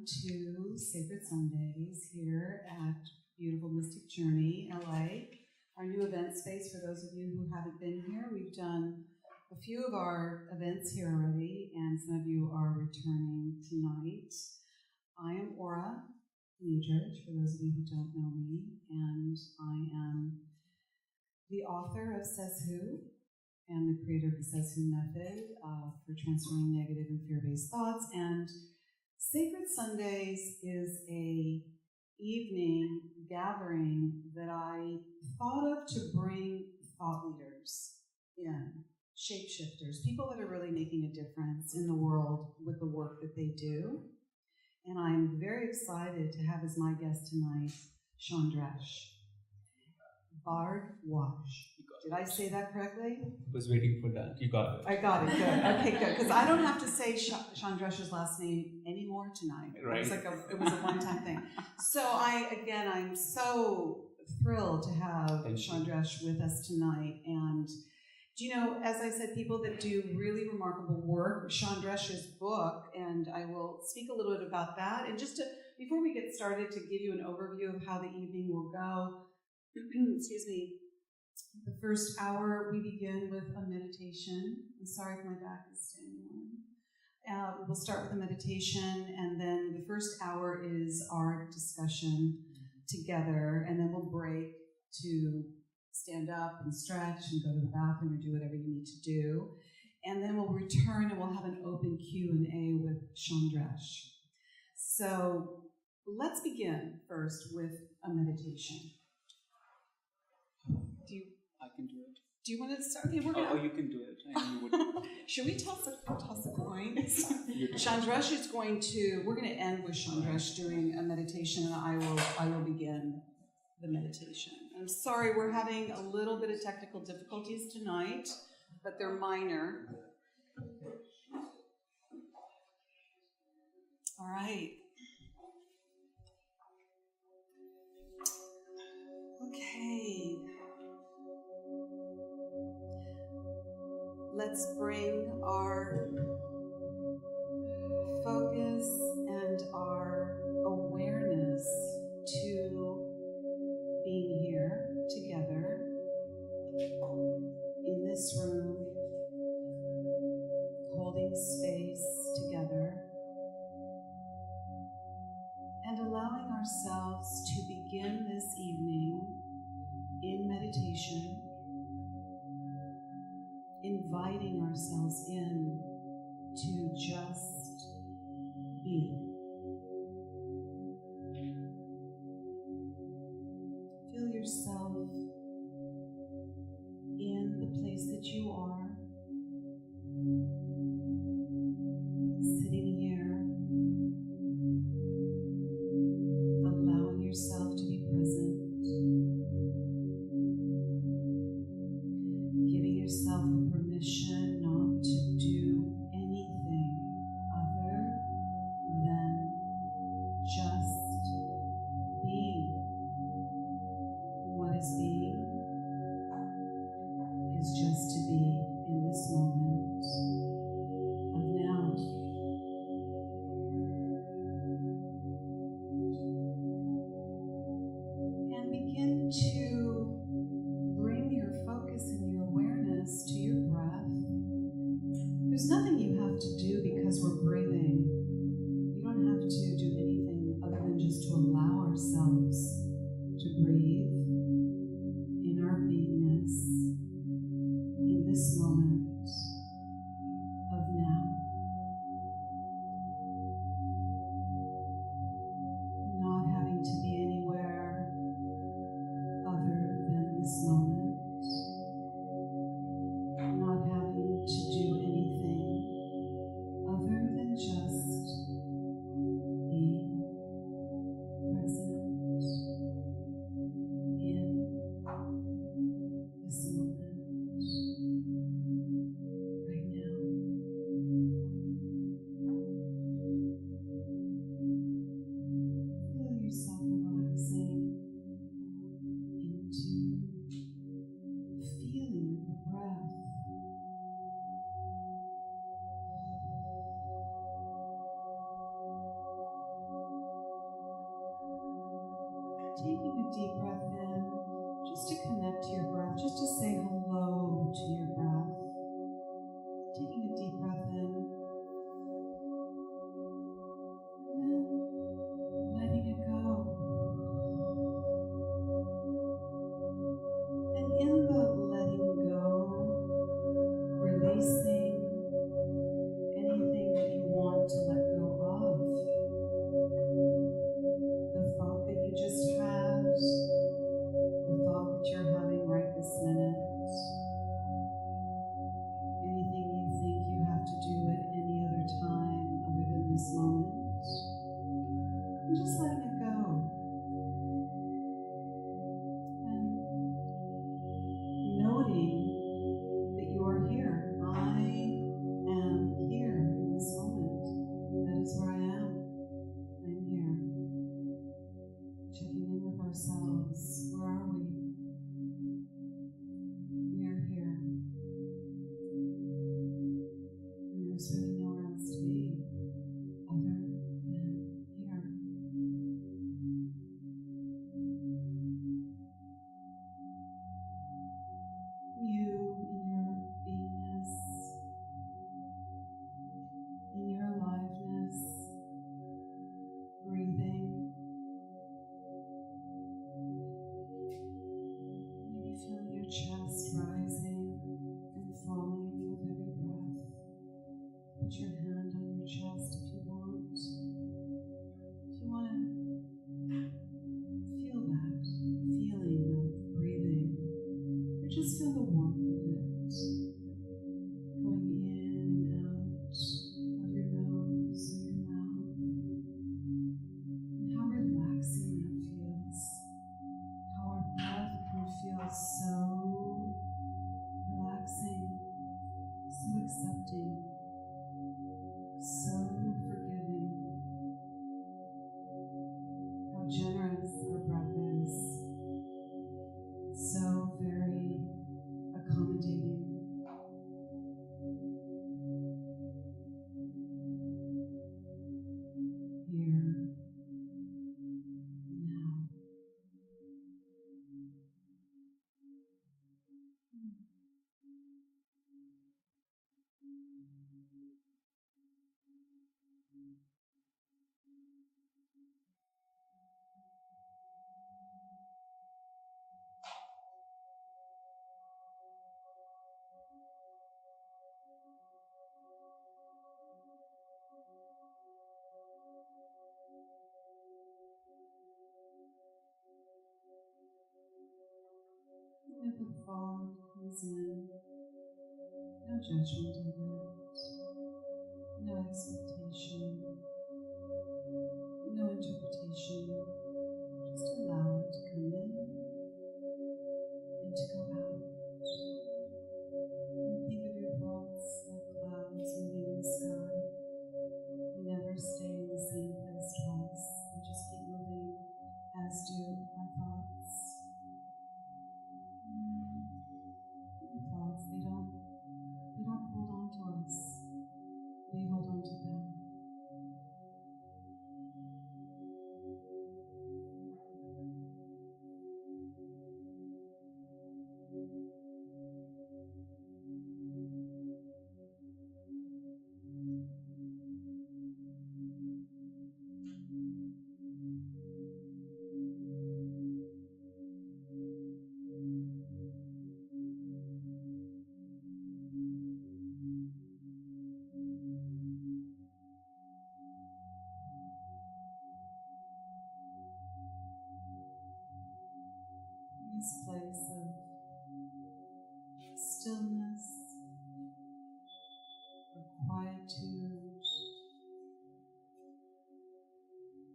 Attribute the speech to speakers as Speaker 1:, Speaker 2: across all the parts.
Speaker 1: to Sacred Sundays here at beautiful Mystic Journey, LA. Our new event space, for those of you who haven't been here, we've done a few of our events here already, and some of you are returning tonight. I am Ora Nadrich, for those of you who don't know me, and I am the author of Says Who, and the creator of the Says Who method for transforming negative and fear-based thoughts. And Sacred Sundays is a evening gathering that I thought of to bring thought leaders in, shapeshifters, people that are really making a difference in the world with the work that they do. And I'm very excited to have as my guest tonight, Chandresh Bhardwaj. Did I say that correctly?
Speaker 2: I was waiting for that. You got it.
Speaker 1: I got it. Good. Okay, good. Because I don't have to say Chandresh's last name anymore tonight.
Speaker 2: Right.
Speaker 1: It was a one-time thing. So I'm so thrilled to have Chandresh with us tonight. And do you know, as I said, people that do really remarkable work, Chandresh's book, and I will speak a little bit about that. And just before we get started, to give you an overview of how the evening will go. Excuse me. The first hour, we begin with a meditation. I'm sorry if my back is standing on. We'll start with a meditation, and then the first hour is our discussion together, and then we'll break to stand up and stretch and go to the bathroom or do whatever you need to do. And then we'll return and we'll have an open Q&A with Chandresh. So let's begin first with a meditation.
Speaker 2: I can do it.
Speaker 1: Do you want to start? Okay, we're gonna.
Speaker 2: Oh, you can do it. And you would.
Speaker 1: Should we toss a coin? Chandresh is going to. We're going to end with Chandresh doing a meditation, and I will begin the meditation. I'm sorry, we're having a little bit of technical difficulties tonight, but they're minor. All right. Okay. Let's bring our focus and our awareness to being here together in this room, holding space together, and allowing ourselves to begin this evening in meditation, inviting ourselves in to just be. Feel yourself in the place that you are, sitting here, allowing yourself to be present, giving yourself the permission not to do anything other than just being. When taking a deep breath in, just to connect to your breath, just to say hello to your breath. Taking a deep breath in, and then letting it go. And in the letting go, releasing anything that you want to let go of. The thought that you just had, the thought that you're having right this minute, anything you think you have to do at any other time other than this moment, and just letting it go. And noting that you are here. I am here in this moment. That is where I am. I'm here. Checking in with ourselves. Where are we? We are here. And there's really nowhere else to be other than here. You in your beingness, in your aliveness, breathing. Maybe feeling your chest rising and falling with every breath. Put your hand on your chest if you want. If you want to feel that feeling of breathing, or just feel the warmth of it going in and out of your nose or your mouth, and how relaxing that feels. How our breath can feel so relaxing, so accepting, so forgiving. How generous our breath is, so very accommodating. Here, now. And if the fog comes in, no judgment of it, no expectation, no interpretation. Just allow it to come in and to go out. And think of your thoughts like clouds moving in the sky. We never stay in the same place twice. We just keep moving, as do our thoughts. Our thoughts, they don't hold on to us. We hold on to them. This place of stillness or quietude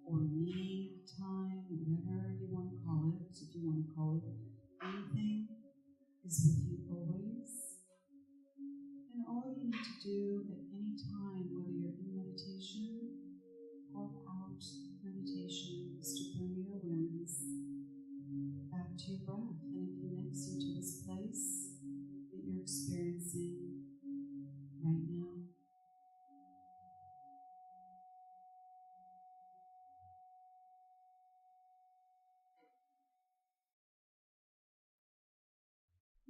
Speaker 1: or me time, whatever you want to call it, if you want to call it anything, is with you always. And all you need to do at any time, whether you're in meditation or out of meditation, is to bring your awareness back to your breath, and it connects you to this place that you're experiencing right now.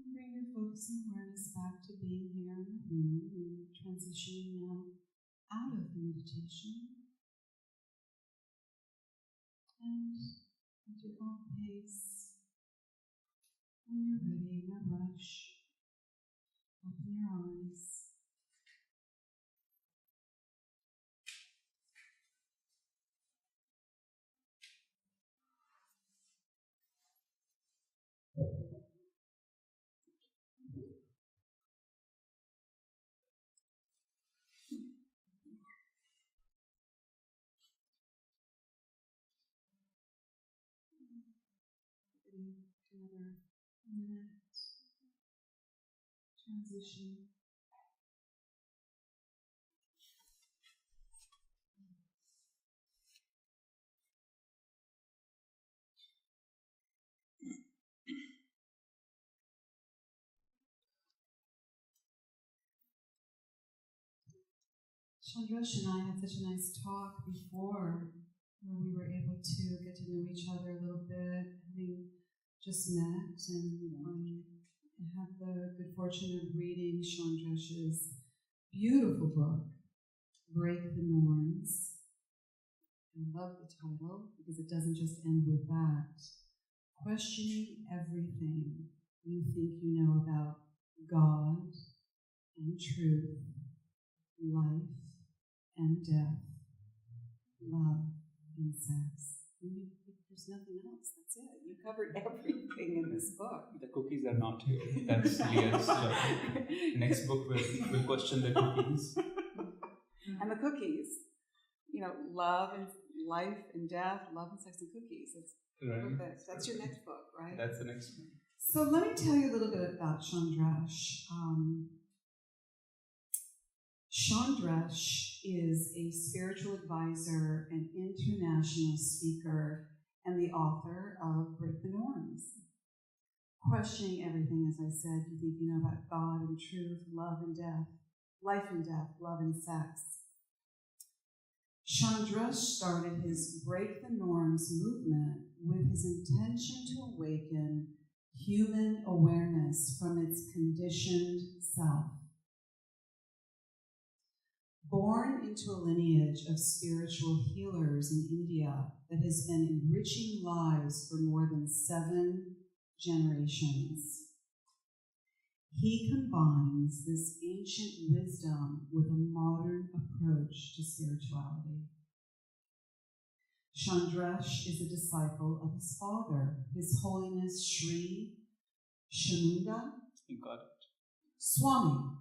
Speaker 1: And bring your focus and awareness back to being here in the room and transitioning now out of the meditation. And at your own pace, when you're ready, no rush, open your eyes. Another minute. Transition. Chandresh and I had such a nice talk before where we were able to get to know each other a little bit, having just met, and I had the good fortune of reading Chandresh's beautiful book, Break the Norms. I love the title because it doesn't just end with that. Questioning everything you think you know about God and truth, life and death, love and sex. There's nothing else. That's it. You covered everything in this book.
Speaker 2: The cookies are not here. That's Leah's job. Next book will question the cookies.
Speaker 1: And the cookies. You know, love and life and death, love and sex and cookies. It's perfect. That's your next book, right?
Speaker 2: That's the next one.
Speaker 1: So let me tell you a little bit about Chandresh. Chandresh is a spiritual advisor and international speaker and the author of Break the Norms. Questioning everything, as I said, you think you know about God and truth, love and death, life and death, love and sex. Chandresh started his Break the Norms movement with his intention to awaken human awareness from its conditioned self. Born into a lineage of spiritual healers in India that has been enriching lives for more than 7 generations, he combines this ancient wisdom with a modern approach to spirituality. Chandresh is a disciple of his father, His Holiness Shree Chamunda Swami,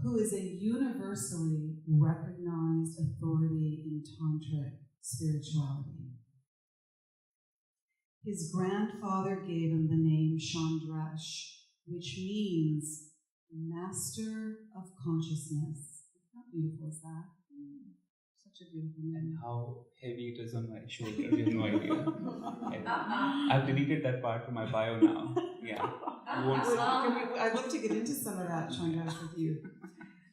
Speaker 1: who is a universally recognized authority in tantric spirituality. His grandfather gave him the name Chandresh, which means master of consciousness. How beautiful is that? Such a beautiful name.
Speaker 2: And how heavy it is on my shoulders, you have no idea. I've deleted that part from my bio now. Yeah.
Speaker 1: I'd love to get into some of that, Chandresh, with you.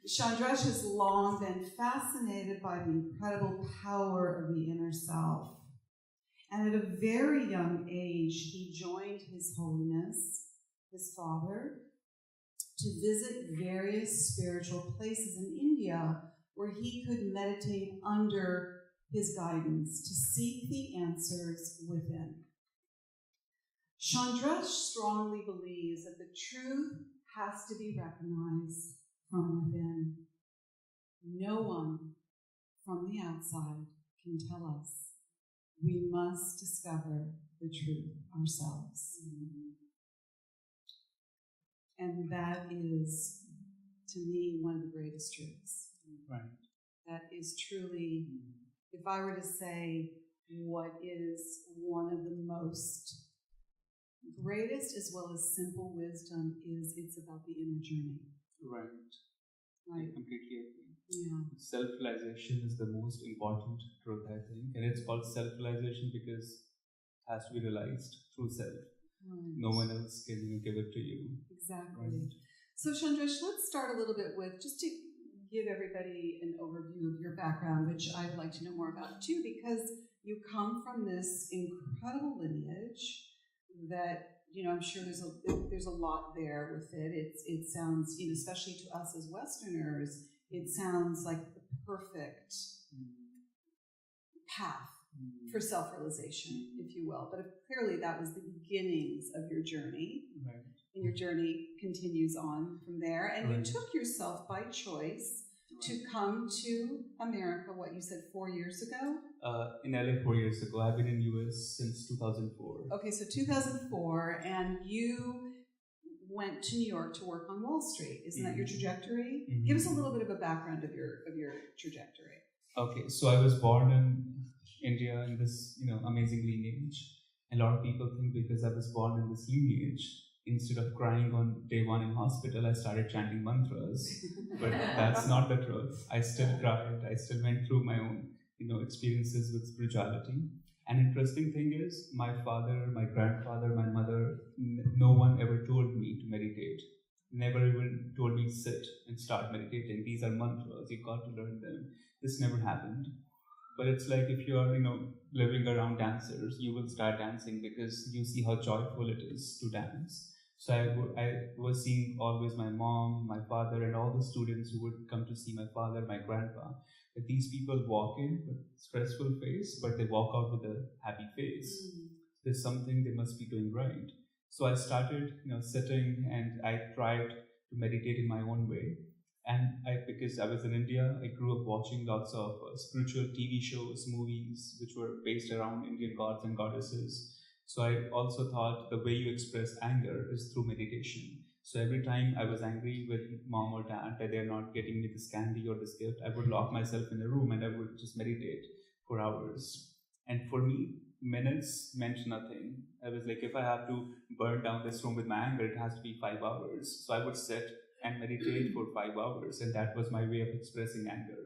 Speaker 1: Chandresh has long been fascinated by the incredible power of the inner self. And at a very young age, he joined His Holiness, his father, to visit various spiritual places in India where he could meditate under his guidance to seek the answers within. Chandresh strongly believes that the truth has to be recognized from within. No one from the outside can tell us. We must discover the truth ourselves. And that is, to me, one of the greatest truths.
Speaker 2: Right.
Speaker 1: That is truly, if I were to say what is one of the most greatest as well as simple wisdom is, it's about the inner journey.
Speaker 2: Right.
Speaker 1: Right.
Speaker 2: I completely agree.
Speaker 1: Yeah.
Speaker 2: Self-realization is the most important truth, I think. And it's called self-realization because it has to be realized through self.
Speaker 1: Right.
Speaker 2: No one else can give it to you.
Speaker 1: Exactly.
Speaker 2: Right.
Speaker 1: So Chandresh, let's start a little bit with, just to give everybody an overview of your background, which I would like to know more about too, because you come from this incredible lineage that I'm sure there's a lot there with it. It sounds, especially to us as Westerners, it sounds like the perfect path for self-realization, if you will. But clearly that was the beginnings of your journey.
Speaker 2: Right.
Speaker 1: And your journey continues on from there. And
Speaker 2: Right.
Speaker 1: you took yourself by choice to come to America, what you said 4 years ago?
Speaker 2: In LA 4 years ago. I've been in US since 2004.
Speaker 1: Okay, so 2004, and you went to New York to work on Wall Street. Isn't that your trajectory?
Speaker 2: Mm-hmm.
Speaker 1: Give us a little bit of a background of your trajectory.
Speaker 2: Okay, so I was born in India in this, amazing lineage. A lot of people think because I was born in this lineage, instead of crying on day one in hospital, I started chanting mantras. But that's not the truth. I still cried. I still went through my own, experiences with spirituality. An interesting thing is, my father, my grandfather, my mother, no one ever told me to meditate. Never even told me sit and start meditating. These are mantras. You got to learn them. This never happened. But it's like if you are, living around dancers, you will start dancing because you see how joyful it is to dance. So I was seeing always my mom, my father, and all the students who would come to see my father, my grandpa. That these people walk in with stressful face, but they walk out with a happy face. There's something they must be doing right. So I started, sitting, and I tried to meditate in my own way. And because I was in India, I grew up watching lots of spiritual TV shows, movies, which were based around Indian gods and goddesses. So I also thought the way you express anger is through meditation. So every time I was angry with mom or dad that they're not getting me this candy or this gift, I would lock myself in a room and I would just meditate for hours. And for me, minutes meant nothing. I was like, if I have to burn down this room with my anger, it has to be 5 hours. So I would sit and meditate for 5 hours, and that was my way of expressing anger.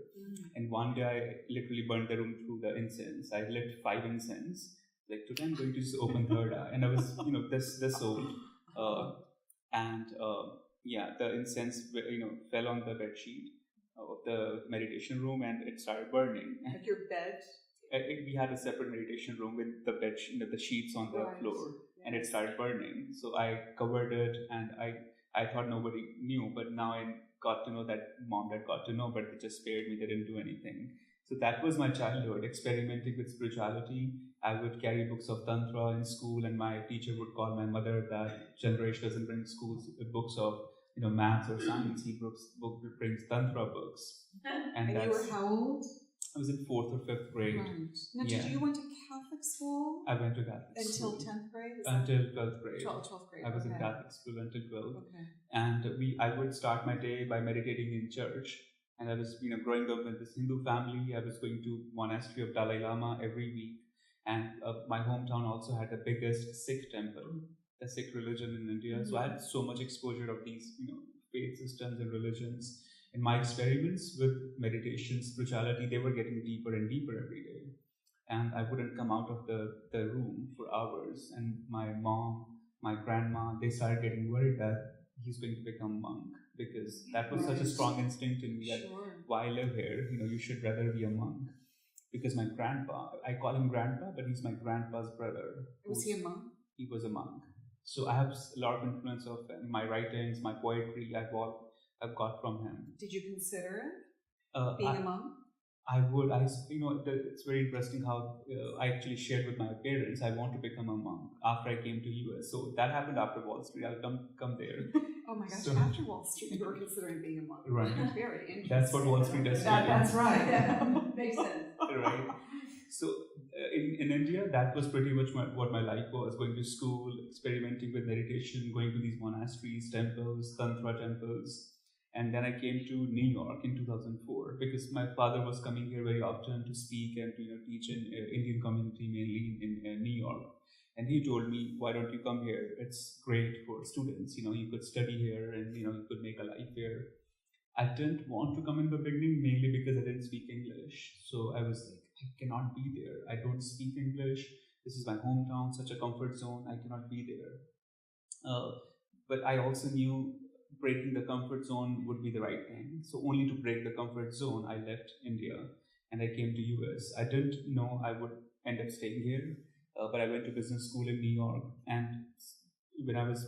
Speaker 2: And one day I literally burned the room through the incense. I lit 5 incense. Like, today I'm going to just open third eye. And I was, this old. The incense, fell on the bed sheet of the meditation room, and it started burning.
Speaker 1: Like your bed?
Speaker 2: We had a separate meditation room with the bed, the sheets on the floor, and it started burning. So I covered it, and I thought nobody knew, but now I got to know that mom had got to know, but they just spared me. They didn't do anything. So that was my childhood, experimenting with spirituality. I would carry books of Tantra in school, and my teacher would call my mother that Chandresh doesn't bring books of maths or science. He brings Tantra books.
Speaker 1: And you were how old?
Speaker 2: I was in 4th or 5th grade.
Speaker 1: Right. Now, you went to Catholic school?
Speaker 2: I went to Catholic school.
Speaker 1: Until 10th grade?
Speaker 2: Until 12th grade.
Speaker 1: 12th grade.
Speaker 2: I was in Catholic school until 12th.
Speaker 1: Okay.
Speaker 2: And I would start my day by meditating in church. And I was, growing up in this Hindu family. I was going to monastery of Dalai Lama every week. And my hometown also had the biggest Sikh temple, the Sikh religion in India. So I had so much exposure of these, faith systems and religions. In my experiments with meditation, spirituality, they were getting deeper and deeper every day. And I wouldn't come out of the room for hours. And my mom, my grandma, they started getting worried that he's going to become monk, because that was such a strong instinct in me that why live here? You should rather be a monk. Because my grandpa, I call him grandpa, but he's my grandpa's brother.
Speaker 1: Was he a monk?
Speaker 2: He was a monk. So I have a lot of influence of my writings, my poetry, I've got from him.
Speaker 1: Did you consider it? Being a monk?
Speaker 2: I would. It's very interesting how I actually shared with my parents, I want to become a monk after I came to US. So that happened after Wall Street. I'll come there.
Speaker 1: Oh my gosh, after Wall Street, you were considering being a monk.
Speaker 2: Right.
Speaker 1: Very interesting.
Speaker 2: That's what Wall Street does.
Speaker 1: That's right. Yeah. Makes sense.
Speaker 2: Right. So in India, that was pretty much what my life was. Going to school, experimenting with meditation, going to these monasteries, temples, Tantra temples. And then I came to New York in 2004 because my father was coming here very often to speak and to teach in Indian community, mainly in New York. And he told me, why don't you come here? It's great for students. You could study here and you could make a life here. I didn't want to come in the beginning, mainly because I didn't speak English. So I was like, I cannot be there. I don't speak English. This is my hometown, such a comfort zone. I cannot be there. But I also knew breaking the comfort zone would be the right thing. So only to break the comfort zone, I left India and I came to US. I didn't know I would end up staying here, but I went to business school in New York, and when I was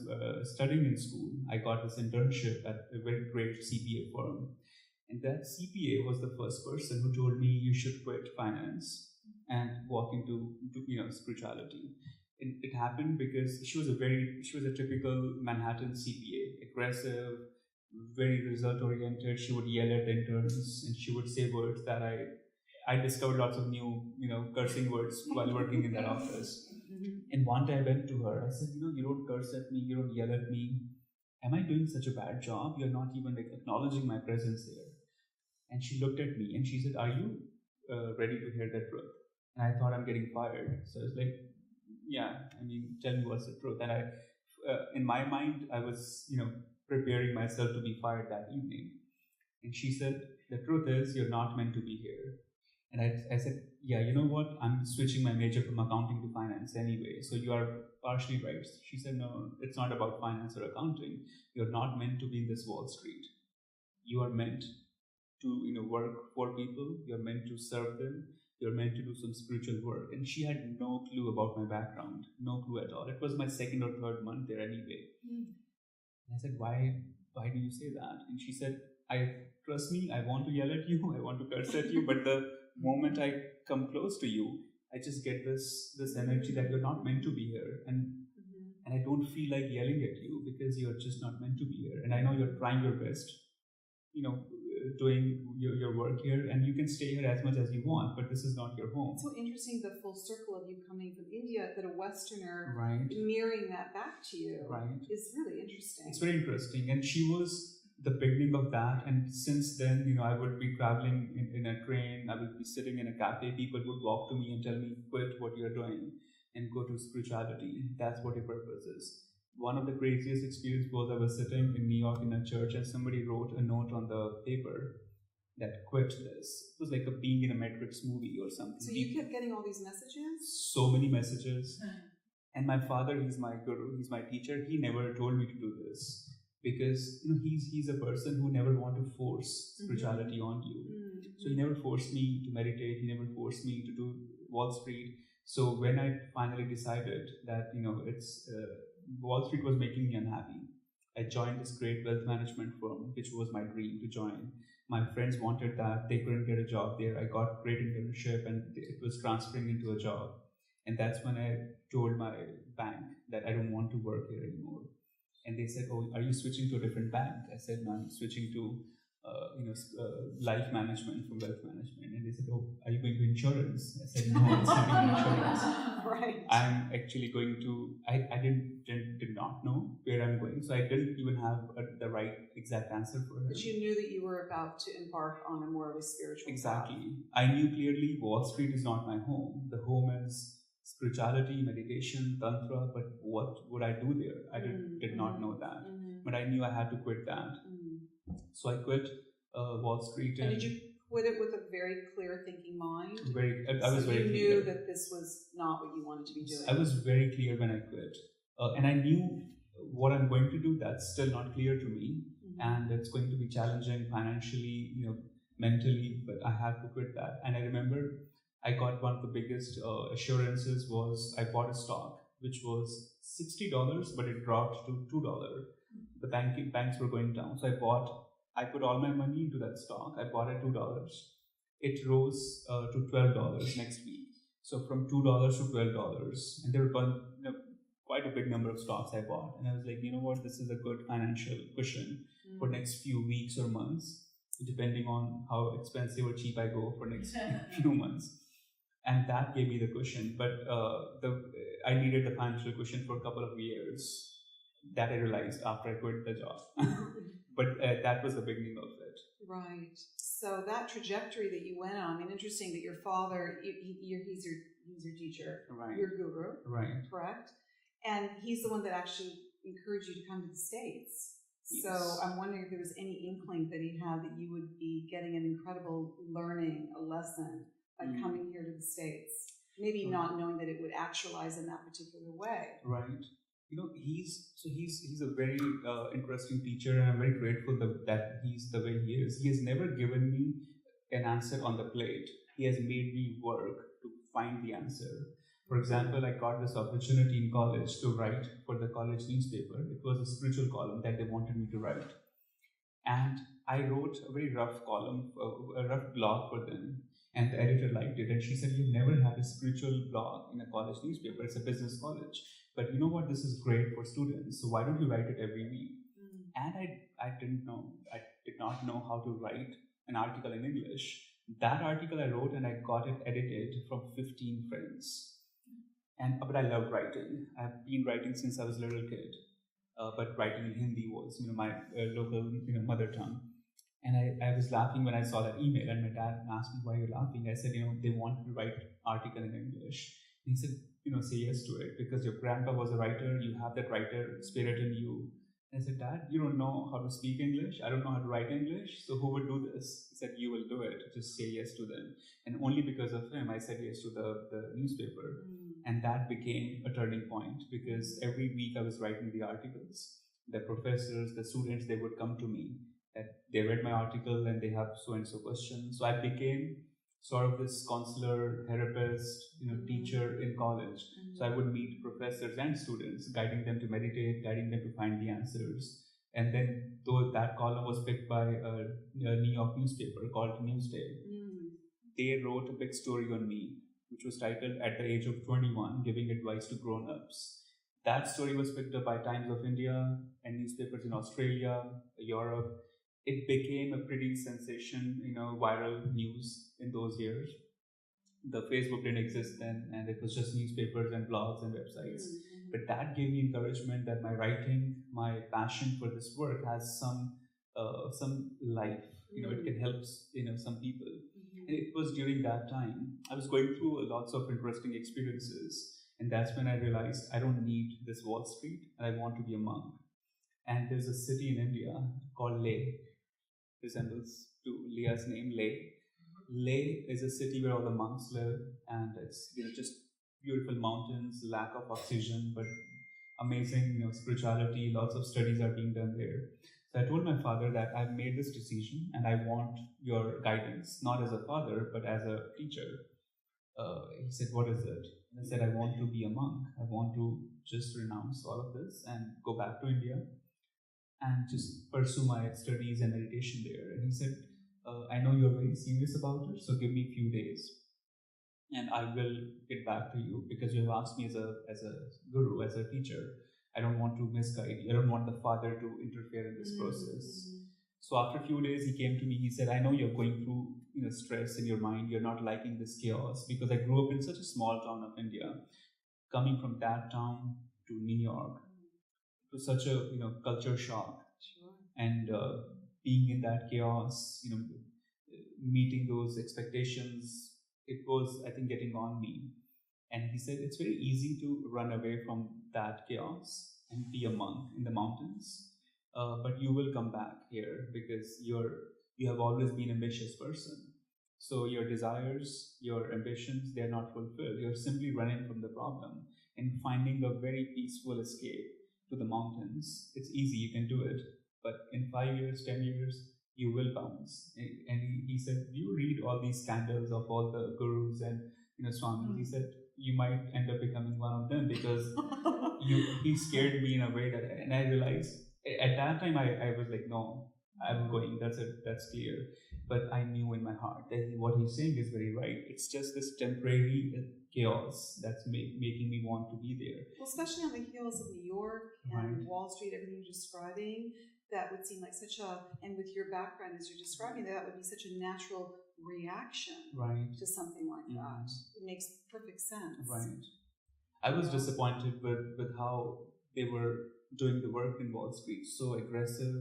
Speaker 2: studying in school, I got this internship at a very great CPA firm. And that CPA was the first person who told me you should quit finance and walk into spirituality. It happened because she was a typical Manhattan CPA, aggressive, very result oriented. She would yell at interns and she would say words that I discovered lots of new cursing words while working in that office. And one day I went to her. I said, you don't curse at me, you don't yell at me. Am I doing such a bad job? You're not even acknowledging my presence here. And she looked at me and she said, are you ready to hear the truth? And I thought I'm getting fired. So I was like, yeah, tell me what's the truth. And I, in my mind, I was, preparing myself to be fired that evening. And she said, the truth is you're not meant to be here. And I said, yeah, you know what? I'm switching my major from accounting to finance anyway. So you are partially right. She said, no, it's not about finance or accounting. You're not meant to be in this Wall Street. You are meant to work for people. You're meant to serve them. You're meant to do some spiritual work. And she had no clue about my background, no clue at all. It was my second or third month there anyway. And I said, why do you say that? And she said, trust me, I want to yell at you, I want to curse at you, but the moment I come close to you, I just get this energy that you're not meant to be here. And I don't feel like yelling at you because you're just not meant to be here. And I know you're trying your best, doing your work here, and you can stay here as much as you want, but this is not your home.
Speaker 1: It's so interesting, the full circle of you coming from India, that a Westerner mirroring that back to you is really interesting.
Speaker 2: It's very interesting. And she was the beginning of that. And since then, I would be traveling in a train, I would be sitting in a cafe, people would walk to me and tell me, quit what you're doing and go to spirituality. That's what your purpose is. One of the craziest experiences was I was sitting in New York in a church and somebody wrote a note on the paper that quit this. It was like being in a Matrix movie or something.
Speaker 1: So you kept getting all these messages?
Speaker 2: So many messages. And my father, he's my guru, he's my teacher, he never told me to do this. Because he's a person who never want to force spirituality on you. So he never forced me to meditate, he never forced me to do Wall Street. So when I finally decided that, it's Wall Street was making me unhappy, I joined this great wealth management firm, which was my dream to join. My friends wanted that, they couldn't get a job there. I got great internship and it was transferring into a job. And that's when I told my bank that I don't want to work here anymore. And they said, oh, are you switching to a different bank? I said, no, I'm switching to life management from wealth management. And they said, oh, are you going to insurance? I said, no, it's not even insurance.
Speaker 1: Right.
Speaker 2: I'm actually going to, I did not know where I'm going. So I didn't even have the right exact answer for her.
Speaker 1: But you knew that you were about to embark on a more of a spiritual
Speaker 2: Exactly.
Speaker 1: path.
Speaker 2: I knew clearly Wall Street is not my home. The home is spirituality, meditation, tantra, but what would I do there? I did not know that. But I knew I had to quit that. So I quit Wall Street.
Speaker 1: And did you quit it with a very clear thinking mind?
Speaker 2: I was very clear.
Speaker 1: You knew that this was not what you wanted to be doing.
Speaker 2: I was very clear when I quit. And I knew what I'm going to do, that's still not clear to me. And it's going to be challenging financially, mentally, but I have to quit that. And I remember I got one of the biggest assurances was I bought a stock, which was $60, but it dropped to $2. The banks were going down. So I put all my money into that stock. I bought at $2. It rose to $12 next week. So from $2 to $12. And there were quite a big number of stocks I bought. And I was like, you know what, this is a good financial cushion for next few weeks or months, depending on how expensive or cheap I go for next few months. And that gave me the cushion. But I needed the financial cushion for a couple of years. That I realized after I quit the job. But that was the beginning of it.
Speaker 1: Right. So that trajectory that you went on, interesting that your father, he's your teacher, your guru, correct? And he's the one that actually encouraged you to come to the States. Yes. So I'm wondering if there was any inkling that he had that you would be getting an incredible learning, a lesson by coming here to the States. Maybe not knowing that it would actualize in that particular way.
Speaker 2: Right. He's a very interesting teacher, and I'm very grateful that he's the way he is. He has never given me an answer on the plate. He has made me work to find the answer. For example, I got this opportunity in college to write for the college newspaper. It was a spiritual column that they wanted me to write. And I wrote a very rough column, a rough blog for them. And the editor liked it. And she said, "You've never had a spiritual blog in a college newspaper. It's a business college. But you know what? This is great for students. So why don't you write it every week?" And I didn't know. I did not know how to write an article in English. That article I wrote and I got it edited from 15 friends. But I love writing. I've been writing since I was a little kid. But writing in Hindi was, my local, mother tongue. And I was laughing when I saw that email, and my dad asked me, "Why are you laughing?" I said, "They want to write article in English." And he said, "Say yes to it because your grandpa was a writer. You have that writer spirit in you." And I said, "Dad, you don't know how to speak English. I don't know how to write English. So who would do this?" He said, "You will do it. Just say yes to them." And only because of him, I said yes to the newspaper. And that became a turning point because every week I was writing the articles. The professors, the students, they would come to me. That they read my article and they have so-and-so questions. So I became sort of this counselor, therapist, teacher in college. So I would meet professors and students, guiding them to meditate, guiding them to find the answers. And then, though that column was picked by a New York newspaper called Newsday, they wrote a big story on me, which was titled "At the Age of 21, Giving Advice to Grown-Ups." That story was picked up by Times of India and newspapers in Australia, Europe. It became a pretty sensation, viral news in those years. The Facebook didn't exist then, and it was just newspapers and blogs and websites. But that gave me encouragement that my writing, my passion for this work has some life. It can help, some people. And it was during that time I was going through lots of interesting experiences, and that's when I realized I don't need this Wall Street, and I want to be a monk. And there's a city in India called Leh. Resembles to Leah's name, Leh. Leh is a city where all the monks live, and it's just beautiful mountains, lack of oxygen, but amazing spirituality. Lots of studies are being done there. So I told my father that I've made this decision and I want your guidance, not as a father but as a teacher. He said, "What is it?" And I said, "I want to be a monk. I want to just renounce all of this and go back to India and just pursue my studies and meditation there." And he said, "I know you're very serious about it, so give me a few days and I will get back to you because you have asked me as a guru, as a teacher. I don't want to misguide you. I don't want the father to interfere in this process." So after a few days, he came to me. He said, "I know you're going through stress in your mind. You're not liking this chaos," because I grew up in such a small town of India. Coming from that town to New York, it was such a culture shock.
Speaker 1: Sure.
Speaker 2: And being in that chaos, meeting those expectations, it was, I think, getting on me. And he said, "It's very easy to run away from that chaos and be a monk in the mountains, but you will come back here because you have always been an ambitious person. So your desires, your ambitions, they're not fulfilled. You're simply running from the problem and finding a very peaceful escape to the mountains. It's easy, you can do it. But in 5 years, 10 years, you will bounce." And he said, "Do you read all these scandals of all the gurus and swamis?" He said, "You might end up becoming one of them because he scared me in a way that, and I realized at that time I was like, no, I'm going. That's it. That's clear. But I knew in my heart that what he's saying is very right. It's just this temporary chaos that's making me want to be there.
Speaker 1: Well, especially on the heels of New York and Wall Street, everything you're describing, that would seem like and with your background as you're describing, that would be such a natural reaction to something like that. It makes perfect sense.
Speaker 2: Right. I was disappointed with how they were doing the work in Wall Street, so aggressive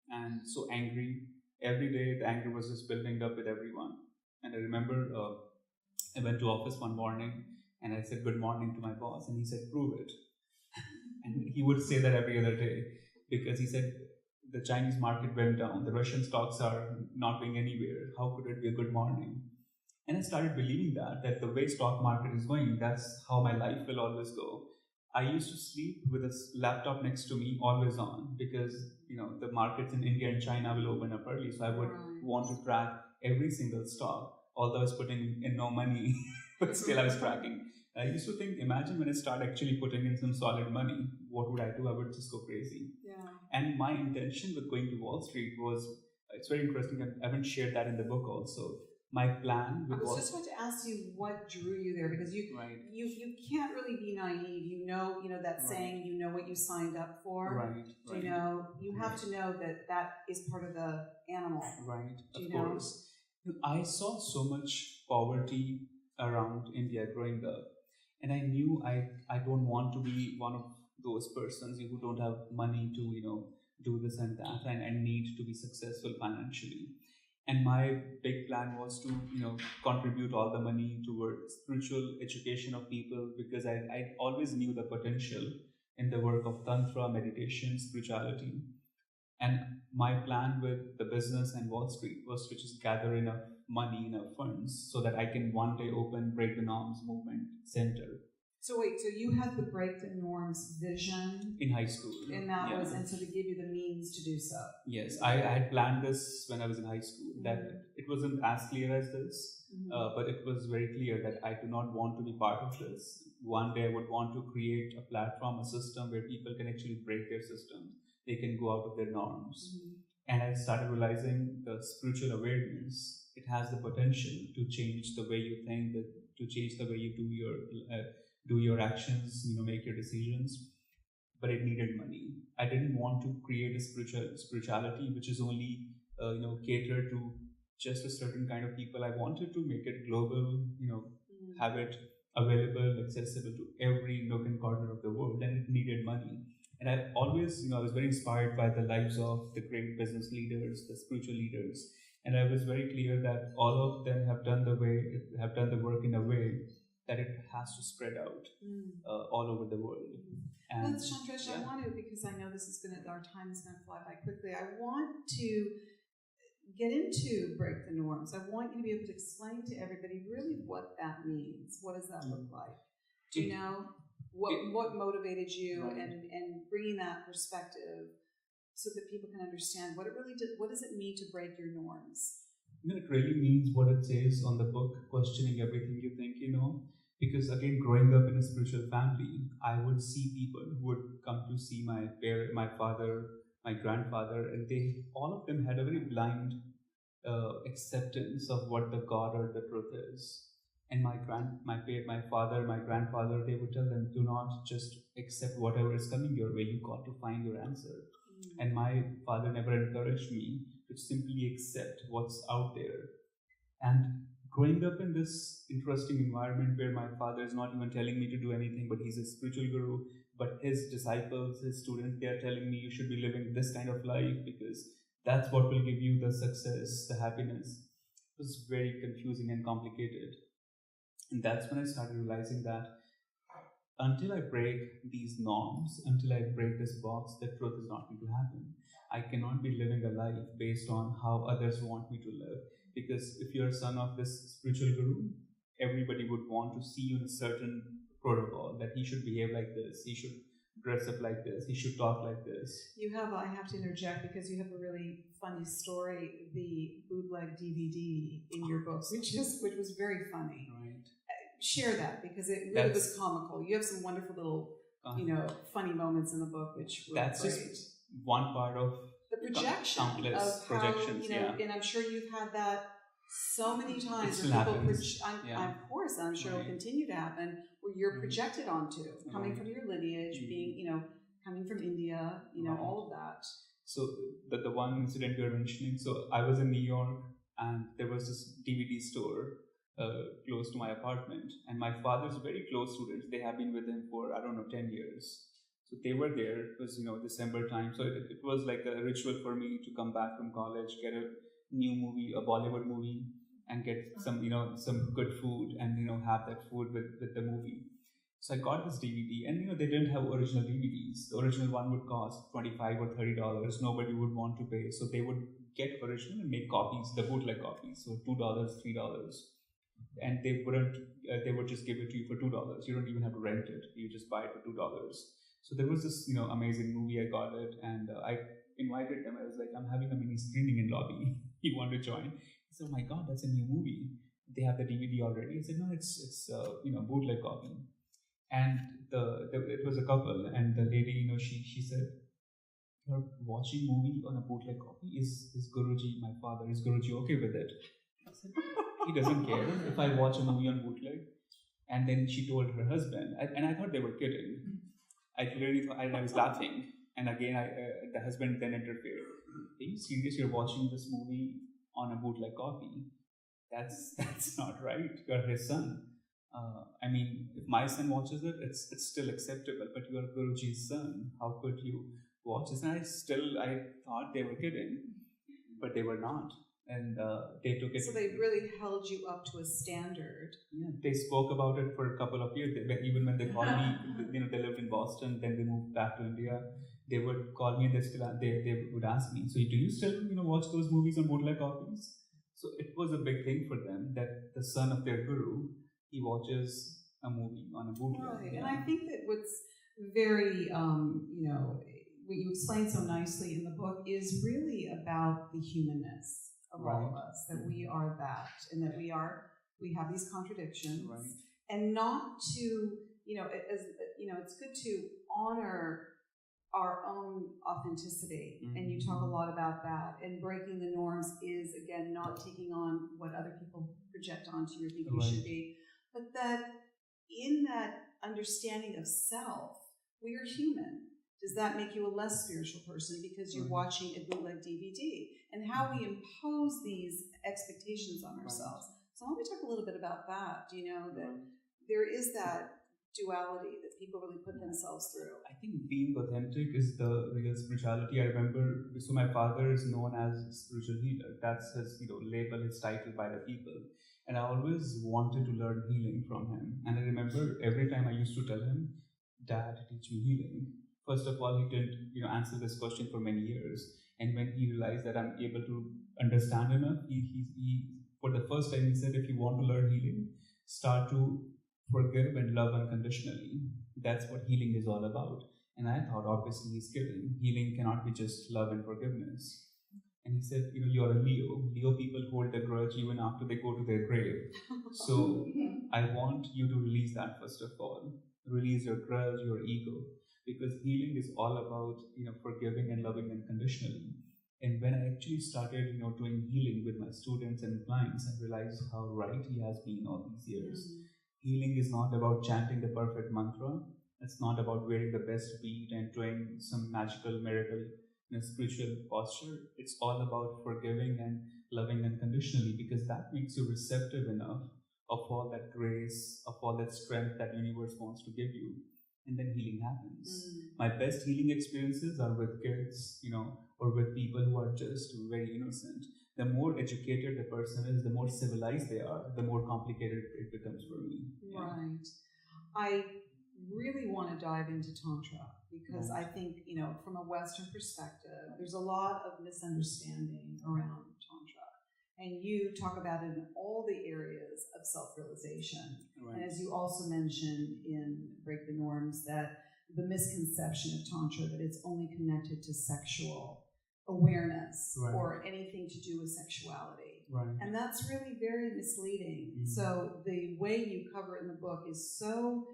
Speaker 2: and so angry. Every day, the anger was just building up with everyone. And I remember I went to office one morning and I said good morning to my boss, and he said, "Prove it." And he would say that every other day because he said, "The Chinese market went down, the Russian stocks are not going anywhere. How could it be a good morning?" And I started believing that the way stock market is going, that's how my life will always go. I used to sleep with a laptop next to me, always on, because the markets in India and China will open up early. So I would want to track every single stock, although I was putting in no money, but still I was tracking. I used to think, imagine when I start actually putting in some solid money, what would I do? I would just go crazy.
Speaker 1: Yeah.
Speaker 2: And my intention with going to Wall Street was, it's very interesting, I haven't shared that in the book also. My plan with
Speaker 1: I was just about to ask you what drew you there, because you can't really be naive. You know that saying, you know what you signed up for.
Speaker 2: Right.
Speaker 1: You have to know that is part of the animal.
Speaker 2: Right, of course. I saw so much poverty around India growing up, and I knew I don't want to be one of those persons who don't have money to do this and that, and need to be successful financially. And my big plan was to contribute all the money towards spiritual education of people, because I always knew the potential in the work of tantra, meditation, spirituality. And my plan with the business and Wall Street was to just gather enough money, enough funds, so that I can one day open Break the Norms Movement Center.
Speaker 1: So wait, so you had the Break the Norms vision
Speaker 2: in high school,
Speaker 1: and that was, and so they gave you the means to do so.
Speaker 2: Yes, I had planned this when I was in high school. That it wasn't as clear as this, but it was very clear that I do not want to be part of this. One day I would want to create a platform, a system where people can actually break their systems. They can go out of their norms. And I started realizing the spiritual awareness, it has the potential to change the way you think, to change the way you do your actions, make your decisions. But it needed money. I didn't want to create a spirituality which is only catered to just a certain kind of people. I wanted to make it global, have it available, accessible to every nook and corner of the world, and it needed money. And I always, I was very inspired by the lives of the great business leaders, the spiritual leaders, and I was very clear that all of them have done the work in a way that it has to spread out all over the world.
Speaker 1: And Chandresh, I want to, because I know our time is going to fly by quickly, I want to get into Break the Norms. I want you to be able to explain to everybody really what that means. What does that look like? Do you know what motivated you and bringing that perspective so that people can understand what it really did? What does it mean to break your norms?
Speaker 2: It really means what it says on the book, questioning everything you think you know. Because again, growing up in a spiritual family, I would see people who would come to see my father, my grandfather, and all of them had a very blind acceptance of what the God or the truth is. And my father, my grandfather, they would tell them, do not just accept whatever is coming your way. You got to find your answer. And my father never encouraged me to simply accept what's out there. And growing up in this interesting environment where my father is not even telling me to do anything, but he's a spiritual guru, but his disciples, his students, they are telling me you should be living this kind of life because that's what will give you the success, the happiness. It was very confusing and complicated. And that's when I started realizing that until I break these norms, until I break this box, the truth is not going to happen. I cannot be living a life based on how others want me to live. Because if you're a son of this spiritual guru, everybody would want to see you in a certain protocol, that he should behave like this, he should dress up like this, he should talk like this.
Speaker 1: I have to interject because you have a really funny story, the bootleg DVD in your books, which was very funny.
Speaker 2: Right.
Speaker 1: Share that because it really was comical. You have some wonderful little, funny moments in the book, which were
Speaker 2: that's
Speaker 1: great.
Speaker 2: Just one part of
Speaker 1: the projection
Speaker 2: countless
Speaker 1: of how,
Speaker 2: projections,
Speaker 1: and I'm sure you've had that so many times.
Speaker 2: It still happens.
Speaker 1: Of course, I'm sure it'll continue to happen, where you're projected onto, coming from your lineage, being, coming from India, all of that.
Speaker 2: So the one incident you're mentioning, so I was in New York and there was this DVD store close to my apartment, and my father's very close students, they have been with him for, 10 years. So they were there. It was, December time. So it was like a ritual for me to come back from college, get a new movie, a Bollywood movie, and get some good food and, have that food with the movie. So I got this DVD, and, they didn't have original DVDs. The original one would cost $25 or $30. Nobody would want to pay. So they would get original and make copies, the bootleg copies. So $2, $3. And they would just give it to you for $2. You don't even have to rent it. You just buy it for $2. So there was this, amazing movie. I got it, and I invited them. I was like, I'm having a mini screening in lobby. You want to join? He said, oh my God, that's a new movie. they have the DVD already. I said, no, it's bootleg copy. And it was a couple, and the lady, she said, you're watching movie on a bootleg copy. Is Guruji, my father, is Guruji okay with it? I said, he doesn't care if I watch a movie on bootleg. And then she told her husband, and I thought they were kidding. I clearly thought, I was laughing. And again, the husband then interfered. Are you serious? You're watching this movie on a bootleg copy? That's not right. You're his son. If my son watches it, it's still acceptable. But you're Guruji's son. How could you watch this? And I thought they were kidding, but they were not. And they took it.
Speaker 1: So they really held you up to a standard.
Speaker 2: Yeah, they spoke about it for a couple of years. Even when they called me, they lived in Boston. Then they moved back to India. They would call me and they would ask me, so do you still watch those movies on bootleg copies? So it was a big thing for them that the son of their guru, he watches a movie on a bootleg.
Speaker 1: Right, yeah. And I think that what's very, what you explain so nicely in the book is really about the humanness of all of us, that we are that, and that we have these contradictions, and not to, it's good to honor our own authenticity, and you talk a lot about that, and breaking the norms is, again, not taking on what other people project onto you or think you should be, but that in that understanding of self, we are human. Does that make you a less spiritual person because you're watching a bootleg DVD? And how we impose these expectations on ourselves. So let me talk a little bit about that. That there is that duality that people really put themselves through.
Speaker 2: I think being authentic is the real spirituality. I remember, so my father is known as spiritual healer. That's his label, his title by the people. And I always wanted to learn healing from him. And I remember every time I used to tell him, Dad, teach me healing. First of all, he didn't answer this question for many years. And when he realized that I'm able to understand enough, he for the first time, he said, if you want to learn healing, start to forgive and love unconditionally. That's what healing is all about. And I thought, obviously, he's kidding. Healing cannot be just love and forgiveness. And he said, you're a Leo. Leo people hold a grudge even after they go to their grave. So I want you to release that first of all. Release your grudge, your ego. Because healing is all about, forgiving and loving unconditionally. And when I actually started, doing healing with my students and clients, I realized how right he has been all these years. Healing is not about chanting the perfect mantra. It's not about wearing the best bead and doing some magical miracle in a spiritual posture. It's all about forgiving and loving unconditionally, because that makes you receptive enough of all that grace, of all that strength that universe wants to give you. And then healing happens. My best healing experiences are with kids, or with people who are just very innocent. The more educated the person is, the more civilized they are, the more complicated it becomes for me.
Speaker 1: Yeah. Right. I really want to dive into Tantra because I think, from a Western perspective, there's a lot of misunderstanding around Tantra. And you talk about it in all the areas of self-realization. Right. And as you also mentioned in Break the Norms, that the misconception of Tantra, that it's only connected to sexual awareness or anything to do with sexuality. Right. And that's really very misleading. So the way you cover it in the book is so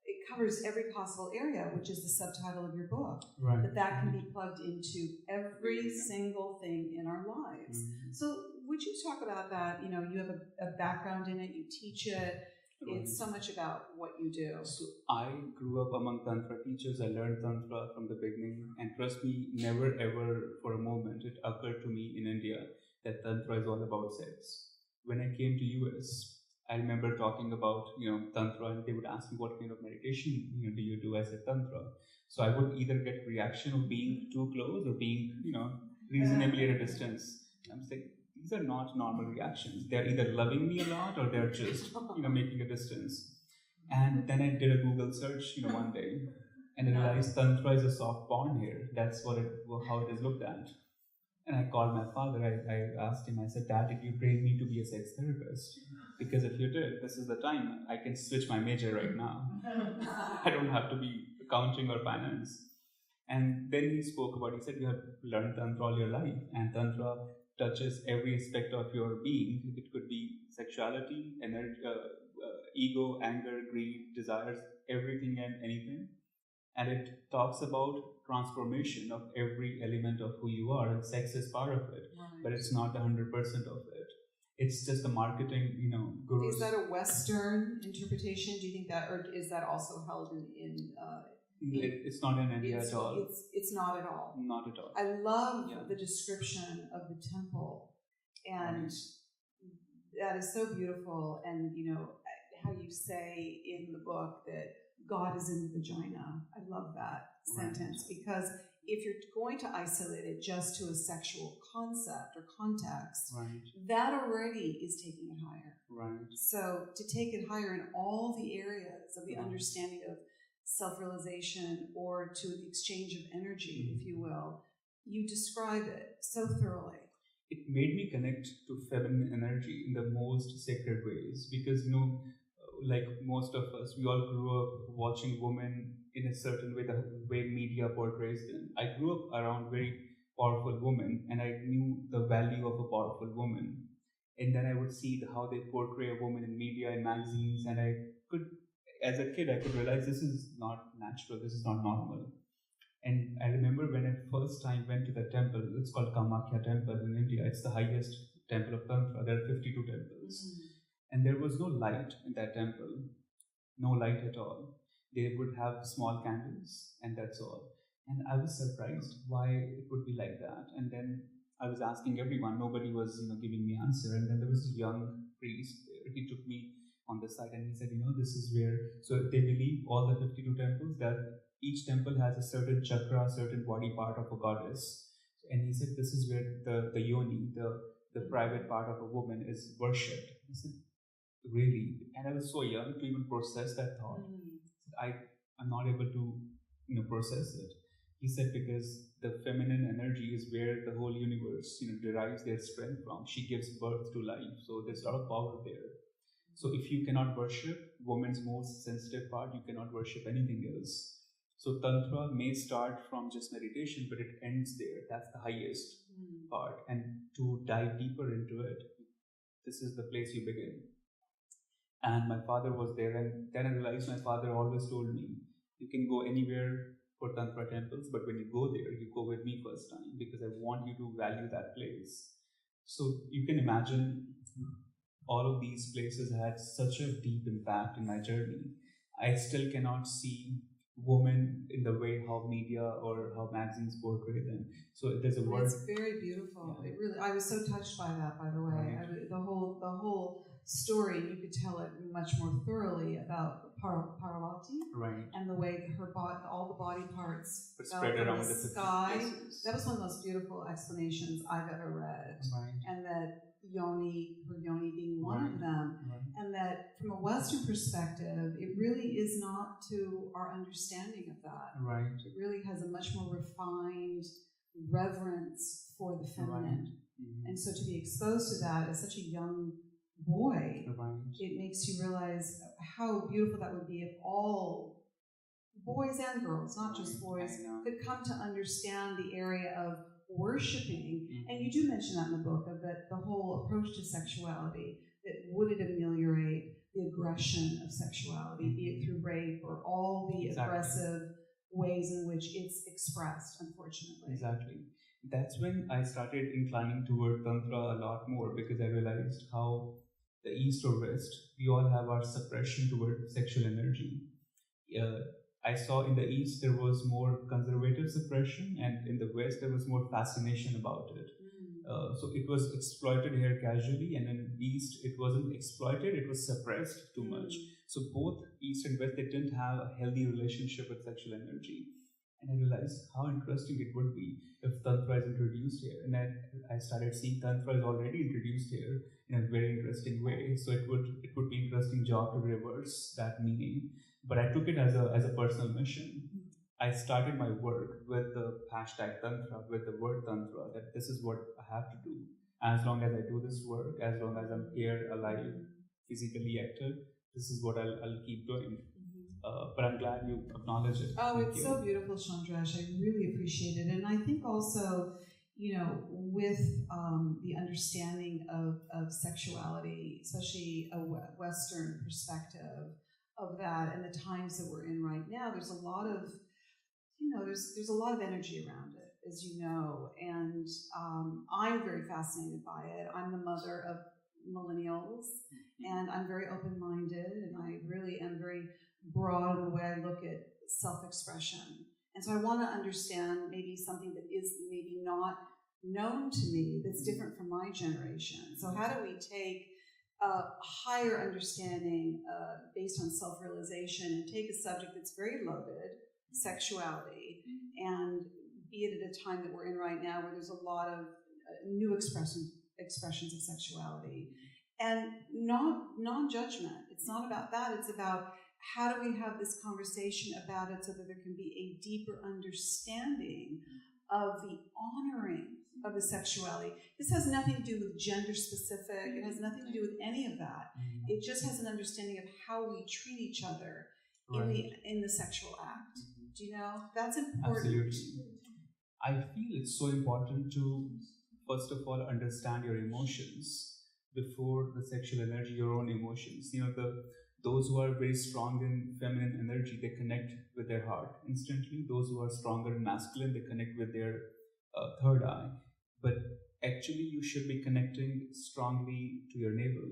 Speaker 1: it covers every possible area, which is the subtitle of your book. Right. That can be plugged into every single thing in our lives. So would you talk about that? You have a background in it, you teach it. It's so much about what you do.
Speaker 2: So I grew up among Tantra teachers. I learned Tantra from the beginning. And trust me, never ever for a moment it occurred to me in India that Tantra is all about sex. When I came to US, I remember talking about, Tantra, and they would ask me what kind of meditation, do you do? I said Tantra. So I would either get reaction of being too close or being, reasonably at a distance. I'm saying, these are not normal reactions. They're either loving me a lot or they're just, making a distance. And then I did a Google search, one day, and I realized Tantra is a soft porn here. That's how it is looked at. And I called my father. I asked him, I said, Dad, did you train me to be a sex therapist? Because if you did, this is the time. I can switch my major right now. I don't have to be accounting or finance. And then he spoke about, he said, you have learned Tantra all your life. And Tantra touches every aspect of your being. It could be sexuality, energy, ego, anger, greed, desires, everything and anything. And it talks about transformation of every element of who you are, and sex is part of it, but it's not 100% of it. It's just the marketing, gurus.
Speaker 1: Is that a Western interpretation? Do you think that, or is that also held in
Speaker 2: it's not in India at all.
Speaker 1: It's not at all.
Speaker 2: Not at all.
Speaker 1: I love the description of the temple, and that is so beautiful. And how you say in the book that God is in the vagina. I love that sentence, because if you're going to isolate it just to a sexual concept or context, that already is taking it higher.
Speaker 2: Right.
Speaker 1: So to take it higher in all the areas of the understanding of self-realization, or to the exchange of energy, if you will, you describe it so thoroughly.
Speaker 2: It made me connect to feminine energy in the most sacred ways, because like most of us, we all grew up watching women in a certain way, the way media portrays them. I grew up around very powerful women, and I knew the value of a powerful woman. And then I would see how they portray a woman in media and magazines, and I could, as a kid, I could realize this is not natural, this is not normal. And I remember when I first time went to the temple, it's called Kamakhya Temple in India. It's the highest temple of Tantra. There are 52 temples. And there was no light in that temple, no light at all. They would have small candles, and that's all. And I was surprised why it would be like that. And then I was asking everyone, nobody was giving me answer. And then there was a young priest there. He took me on the side and he said, this is where, so they believe all the 52 temples, that each temple has a certain chakra, a certain body part of a goddess. And he said, this is where the yoni, the private part of a woman is worshipped. I said, really? And I was so young to even process that thought. I'm not able to process it. He said, because the feminine energy is where the whole universe derives their strength from. She gives birth to life, so there's a lot of power there. So if you cannot worship woman's most sensitive part, you cannot worship anything else. So Tantra may start from just meditation, but it ends there. That's the highest part. And to dive deeper into it, this is the place you begin. And my father was there, and then I realized my father always told me, you can go anywhere for Tantra temples, but when you go there, you go with me first time, because I want you to value that place. So you can imagine all of these places had such a deep impact in my journey. I still cannot see women in the way how media or how magazines portray them. So there's a word.
Speaker 1: It's very beautiful. Yeah. It really, I was so touched by that, by the way. The whole story, you could tell it much more thoroughly about Parvati, and the way that her body, all the body parts
Speaker 2: spread around the
Speaker 1: sky. That was one of the most beautiful explanations I've ever read, and that her yoni being one of them, and that from a Western perspective, it really is not to our understanding of that. It really has a much more refined reverence for the feminine, and so to be exposed to that as such a young boy, it makes you realize how beautiful that would be if all boys and girls, not just boys, could come to understand the area of worshiping. And you do mention that in the book, of that the whole approach to sexuality, that would it ameliorate the aggression of sexuality, be it through rape or all the aggressive ways in which it's expressed, unfortunately.
Speaker 2: Exactly. That's when I started inclining toward Tantra a lot more, because I realized how the East or West, we all have our suppression toward sexual energy. I saw in the East there was more conservative suppression, and in the West there was more fascination about it. So it was exploited here casually, and in East it wasn't exploited, it was suppressed too much. So both East and West, they didn't have a healthy relationship with sexual energy. And I realized how interesting it would be if Tantra is introduced here. And I started seeing Tantra is already introduced here in a very interesting way. So it would be an interesting job to reverse that meaning. But I took it as a personal mission. I started my work with the hashtag Tantra, with the word Tantra, that this is what I have to do. As long as I do this work, as long as I'm here, alive, physically active, this is what I'll keep doing. But I'm glad you acknowledge it.
Speaker 1: Oh, it's so beautiful, Chandresh. I really appreciate it. And I think also, with the understanding of sexuality, especially a Western perspective of that, and the times that we're in right now, there's a lot of, there's a lot of energy around it, as you know, and I'm very fascinated by it. I'm the mother of millennials, and I'm very open-minded, and I really am very broad in the way I look at self-expression. And so I want to understand maybe something that is maybe not known to me that's different from my generation. So how do we take a higher understanding based on self-realization and take a subject that's very loaded, sexuality, and be it at a time that we're in right now where there's a lot of new expressions of sexuality, and non-judgment. It's not about that. It's about how do we have this conversation about it so that there can be a deeper understanding of the honoring of the sexuality. This has nothing to do with gender specific. It has nothing to do with any of that. It just has an understanding of how we treat each other in the sexual act. Do you know? That's important.
Speaker 2: Absolutely. I feel it's so important to, first of all, understand your emotions before the sexual energy, your own emotions. Those who are very strong in feminine energy, they connect with their heart instantly. Those who are stronger in masculine, they connect with their third eye. But actually, you should be connecting strongly to your navel.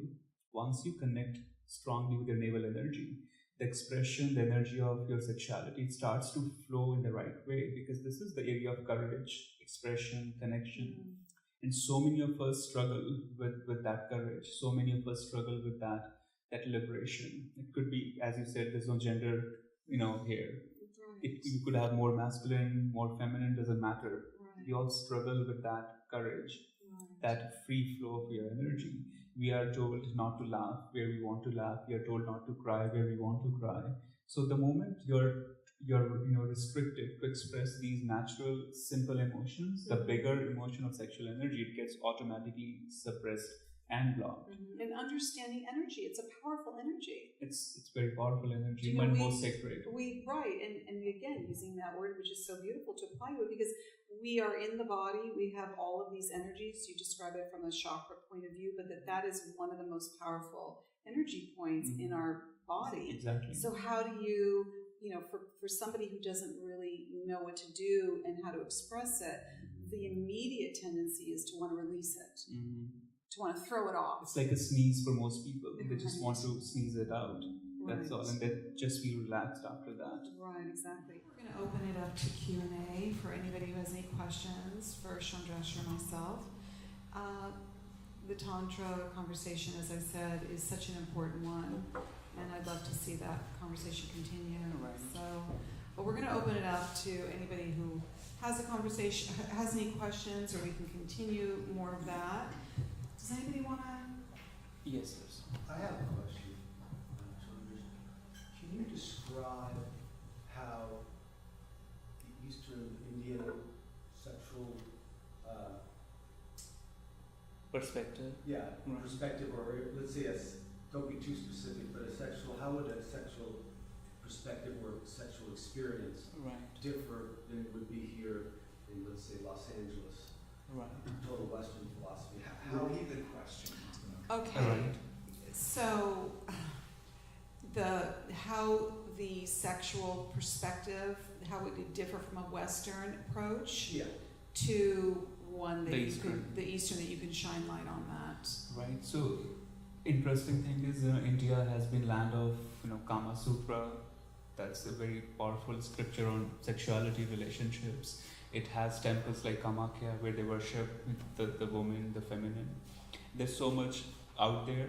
Speaker 2: Once you connect strongly with your navel energy, the expression, the energy of your sexuality, it starts to flow in the right way, because this is the area of courage, expression, connection. And so many of us struggle with that courage. So many of us struggle with that liberation. It could be, as you said, there's no gender, here. You could have more masculine, more feminine, doesn't matter. We all struggle with that courage, that free flow of your energy. We are told not to laugh where we want to laugh. We are told not to cry where we want to cry. So the moment you're restricted to express these natural, simple emotions, the bigger emotion of sexual energy, it gets automatically suppressed and blocked.
Speaker 1: And understanding energy, it's a powerful energy.
Speaker 2: It's very powerful energy, but most sacred.
Speaker 1: And again, using that word, which is so beautiful to apply to it, because we are in the body, we have all of these energies. You describe it from a chakra point of view, but that is one of the most powerful energy points in our body.
Speaker 2: Exactly.
Speaker 1: So how do you, for somebody who doesn't really know what to do and how to express it, the immediate tendency is to want to release it. To want to throw it off.
Speaker 2: It's like a sneeze for most people. They just want to sneeze it out. That's all. And they just feel relaxed after that.
Speaker 1: Right, exactly. We're going to open it up to Q&A for anybody who has any questions for Chandresh or myself. The Tantra conversation, as I said, is such an important one. And I'd love to see that conversation continue. But we're going to open it up to anybody who has a conversation, has any questions, or we can continue more of that. Does anybody want to?
Speaker 2: Yes, yes.
Speaker 3: I have a question. Can you describe how the Eastern Indian sexual
Speaker 2: perspective?
Speaker 3: Perspective, or let's say don't be too specific, but how would a sexual perspective or sexual experience differ than it would be here in, let's say, Los Angeles? Total Western philosophy. How
Speaker 4: Repeat the question.
Speaker 1: Okay. So how the sexual perspective, how would it differ from a Western approach to one that the Eastern that you can shine light on that.
Speaker 2: Right. So interesting thing is India has been land of Kama Sutra. That's a very powerful scripture on sexuality, relationships. It has temples like Kamakya where they worship the woman, the feminine. There's so much out there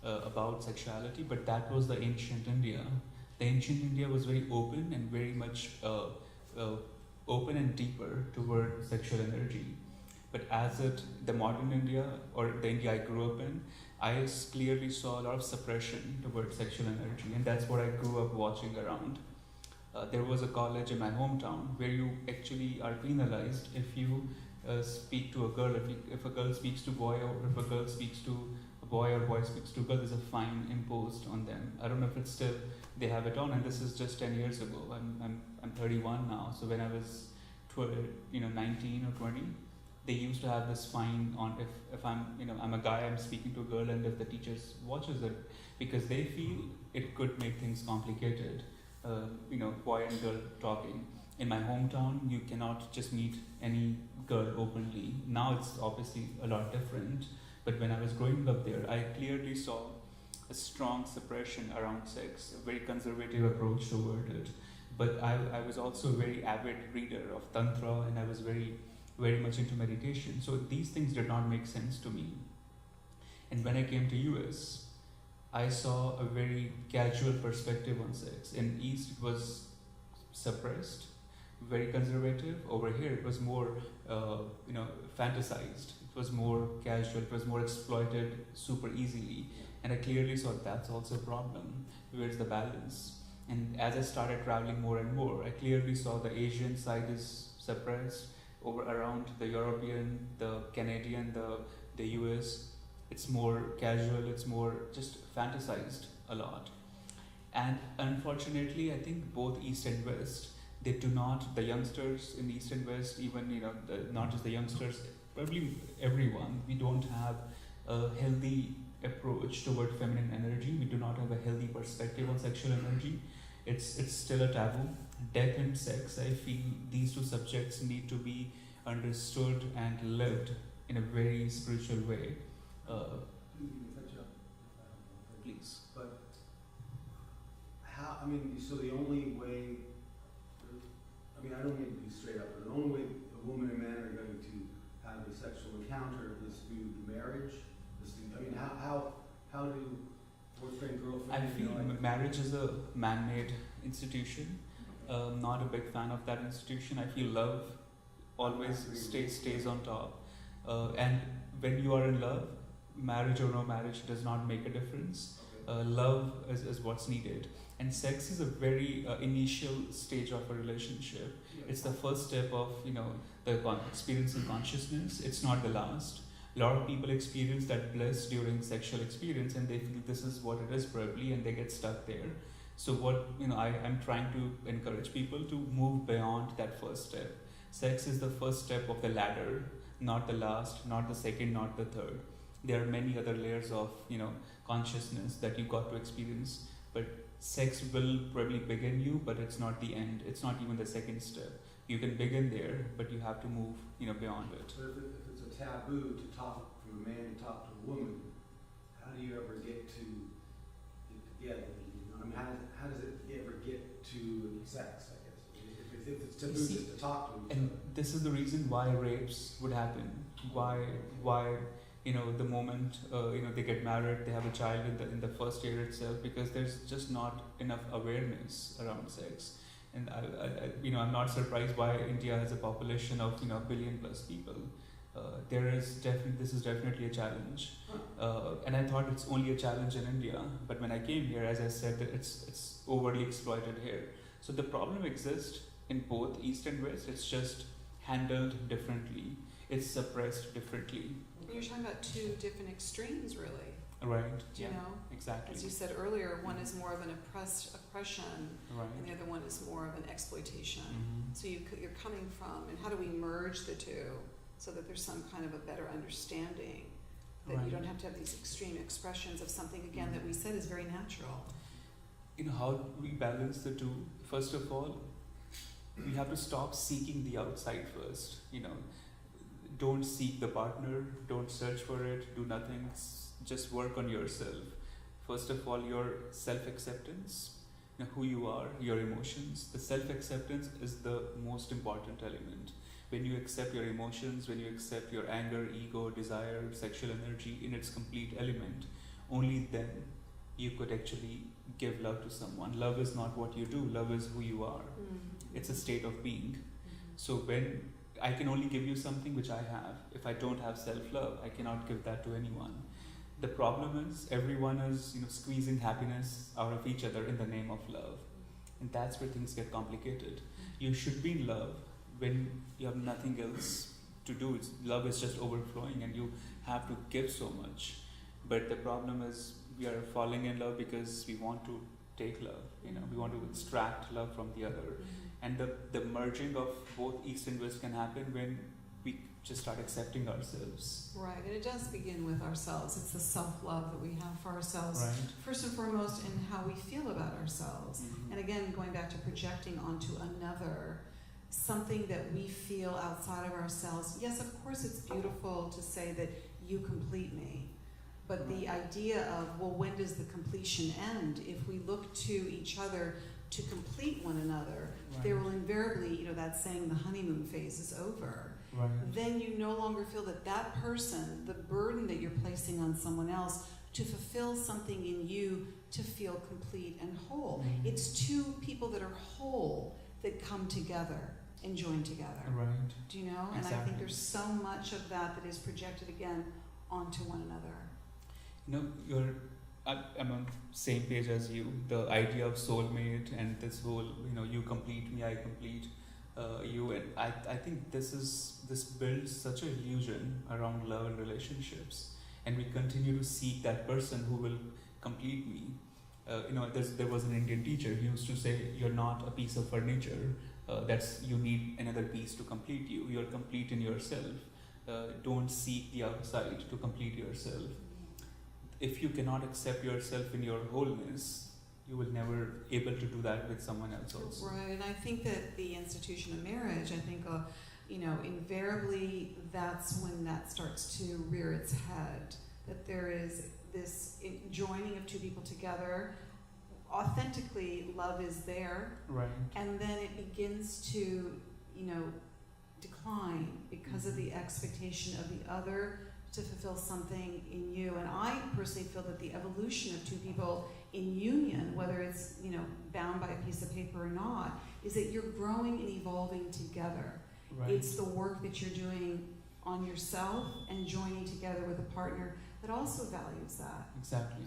Speaker 2: about sexuality, but that was the ancient India. The ancient India was very open and very much open and deeper toward sexual energy. But as the modern India, or the India I grew up in, I clearly saw a lot of suppression towards sexual energy, and that's what I grew up watching around. There was a college in my hometown where you actually are penalized if you speak to a girl. If a girl speaks to a boy, or if a girl speaks to a boy, or a boy speaks to a girl, there's a fine imposed on them. I don't know if it's still, they have it on, and this is just 10 years ago. I'm 31 now, so when I was 19 or 20, they used to have this fine on if I'm I'm a guy, I'm speaking to a girl, and if the teacher watches it, because they feel it could make things complicated. Boy and girl talking. In my hometown, you cannot just meet any girl openly. Now it's obviously a lot different, but when I was growing up there, I clearly saw a strong suppression around sex, a very conservative approach toward it. But I was also a very avid reader of Tantra, and I was very, very much into meditation. So these things did not make sense to me. And when I came to US, I saw a very casual perspective on sex. In East, it was suppressed, very conservative. Over here, it was more, fantasized. It was more casual. It was more exploited super easily. And I clearly saw that's also a problem. Where's the balance? And as I started traveling more and more, I clearly saw the Asian side is suppressed. Over around the European, the Canadian, the US, it's more casual, it's more just fantasized a lot. And unfortunately, I think both East and West, they do not, the youngsters in East and West, even, not just the youngsters, probably everyone, we don't have a healthy approach toward feminine energy. We do not have a healthy perspective on sexual energy. It's still a taboo. Death and sex, I feel these two subjects need to be understood and lived in a very spiritual way. Please.
Speaker 3: But how, so the only way, I don't mean to be straight up, but the only way a woman and man are going to have a sexual encounter is through marriage? How do boyfriend, girlfriend?
Speaker 2: I feel marriage is a man-made institution. Not a big fan of that institution. I feel love always stays on top. And when you are in love, marriage or no marriage does not make a difference. Love is what's needed. And sex is a very initial stage of a relationship. It's the first step of the experiencing consciousness. It's not the last. A lot of people experience that bliss during sexual experience, and they feel this is what it is probably, and they get stuck there. So what I'm trying to encourage people to move beyond that first step. Sex is the first step of the ladder, not the last, not the second, not the third. There are many other layers of consciousness that you got to experience, but sex will probably begin you, but it's not the end. It's not even the second step. You can begin there, but you have to move beyond it.
Speaker 3: But if it's a taboo to talk from a man to talk to a woman, how do you ever get to get together? How does it ever get to sex, I guess? If it's taboo just to talk to each other.
Speaker 2: And this is the reason why rapes would happen. Why the moment they get married, they have a child in the first year itself, because there's just not enough awareness around sex. And I'm not surprised why India has a population of billion plus people. This is definitely a challenge, and I thought it's only a challenge in India. But when I came here, as I said, it's overly exploited here. So the problem exists in both East and West. It's just handled differently. It's suppressed differently.
Speaker 4: You're talking about two different extremes, really.
Speaker 2: Right.
Speaker 4: You know,
Speaker 2: exactly.
Speaker 4: As you said earlier, one is more of an oppression,
Speaker 2: right,
Speaker 4: and the other one is more of an exploitation.
Speaker 2: Mm-hmm.
Speaker 4: So you're coming from, and how do we merge the two so that there's some kind of a better understanding that you don't have to have these extreme expressions of something again that we said is very natural.
Speaker 2: How do we balance the two? First of all, we have to stop seeking the outside first. Don't seek the partner, don't search for it, do nothing, just work on yourself. First of all, your self-acceptance, who you are, your emotions. The self-acceptance is the most important element. When you accept your emotions, when you accept your anger, ego, desire, sexual energy in its complete element, only then you could actually give love to someone. Love is not what you do, love is who you are. It's a state of being. So when I can only give you something which I have. If I don't have self-love, I cannot give that to anyone. The problem is everyone is squeezing happiness out of each other in the name of love. And that's where things get complicated. You should be in love when you have nothing else to do. Love is just overflowing and you have to give so much. But the problem is we are falling in love because we want to take love. We want to extract love from the other. And the merging of both East and West can happen when we just start accepting ourselves.
Speaker 4: Right, and it does begin with ourselves. It's the self-love that we have for ourselves,
Speaker 2: Right.
Speaker 4: first and foremost, in how we feel about ourselves.
Speaker 2: Mm-hmm.
Speaker 4: And again, going back to projecting onto another, something that we feel outside of ourselves. Yes, of course, it's beautiful to say that you complete me. But the idea of, well, when does the completion end? If we look to each other to complete one another,
Speaker 2: Right.
Speaker 4: there will invariably, that saying, the honeymoon phase is over.
Speaker 2: Right.
Speaker 4: Then you no longer feel that that person, the burden that you're placing on someone else to fulfill something in you to feel complete and whole.
Speaker 2: Mhm.
Speaker 4: It's two people that are whole that come together and join together.
Speaker 2: Right.
Speaker 4: Do you know? And I
Speaker 2: Exactly.
Speaker 4: think there's so much of that is projected again onto one another.
Speaker 2: I'm on the same page as you. The idea of soulmate and this whole, you complete me, I complete you, and I think this builds such an illusion around love and relationships, and we continue to seek that person who will complete me. There was an Indian teacher who used to say, "You're not a piece of furniture. You need another piece to complete you. You're complete in yourself. Don't seek the outside to complete yourself." If you cannot accept yourself in your wholeness, you will never able to do that with someone else also.
Speaker 4: Right, and I think that the institution of marriage, invariably that's when that starts to rear its head. That there is this joining of two people together. Authentically, love is there,
Speaker 2: Right.
Speaker 4: and then it begins to, decline because of the expectation of the other to fulfill something in you. And I personally feel that the evolution of two people in union, whether it's, bound by a piece of paper or not, is that you're growing and evolving together.
Speaker 2: Right.
Speaker 4: It's the work that you're doing on yourself and joining together with a partner that also values that.
Speaker 2: Exactly.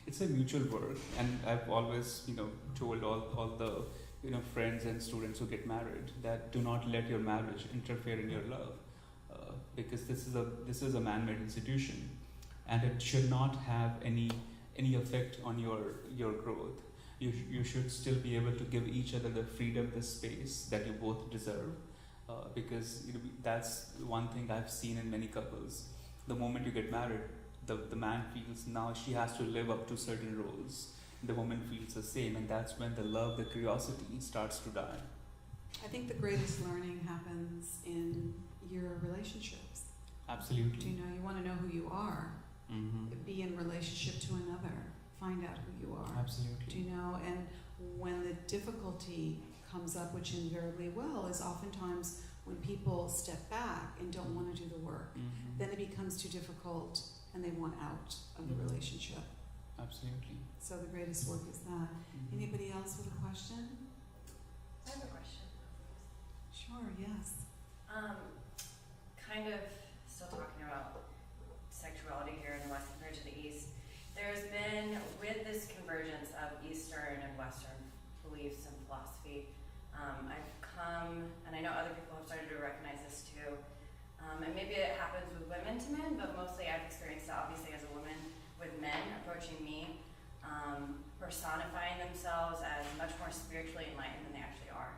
Speaker 2: It's a mutual work, and I've always, told all the, friends and students who get married that do not let your marriage interfere in your love, because this is a man-made institution, and it should not have any effect on your growth. You should still be able to give each other the freedom, the space that you both deserve, because that's one thing I've seen in many couples. The moment you get married, the man feels now she has to live up to certain roles. The woman feels the same, and that's when the love, the curiosity starts to die.
Speaker 4: I think the greatest learning happens in your relationships.
Speaker 2: Absolutely.
Speaker 4: You want to know who you are.
Speaker 2: Mm-hmm.
Speaker 4: Be in relationship to another. Find out who you are.
Speaker 2: Absolutely.
Speaker 4: And when the difficulty comes up, which invariably will, is oftentimes when people step back and don't want to do the work.
Speaker 2: Mm-hmm.
Speaker 4: Then it becomes too difficult and they want out of the
Speaker 2: Mhm.
Speaker 4: relationship.
Speaker 2: Absolutely.
Speaker 4: So the greatest work is that.
Speaker 2: Mm-hmm.
Speaker 4: Anybody else with a question?
Speaker 5: I have a question.
Speaker 4: Sure, yes.
Speaker 5: Kind of still talking about sexuality here in the West compared to the East. There's been, with this convergence of Eastern and Western beliefs and philosophy, I've come, and I know other people have started to recognize this too, and maybe it happens with women to men, but mostly I've experienced it obviously as a woman with men approaching me, personifying themselves as much more spiritually enlightened than they actually are,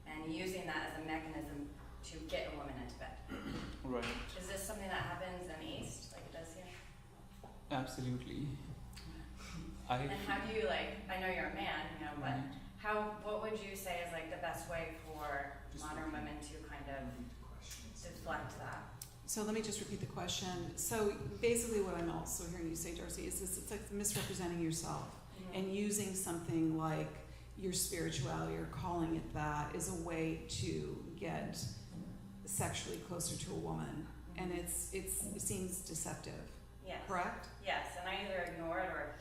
Speaker 5: and using that as a mechanism to get a woman into bed.
Speaker 2: Right.
Speaker 5: Is this something that happens in the East, like it does here?
Speaker 2: Absolutely.
Speaker 5: And how do you, I know you're a man, but what would you say is the best way for modern women to kind of deflect that?
Speaker 4: So let me just repeat the question. So basically what I'm also hearing you say, Darcy, is it's like misrepresenting yourself and using something like your spirituality or calling it that is a way to get sexually closer to a woman. And it seems deceptive,
Speaker 5: Yes.
Speaker 4: correct?
Speaker 5: Yes, and I either ignore it or,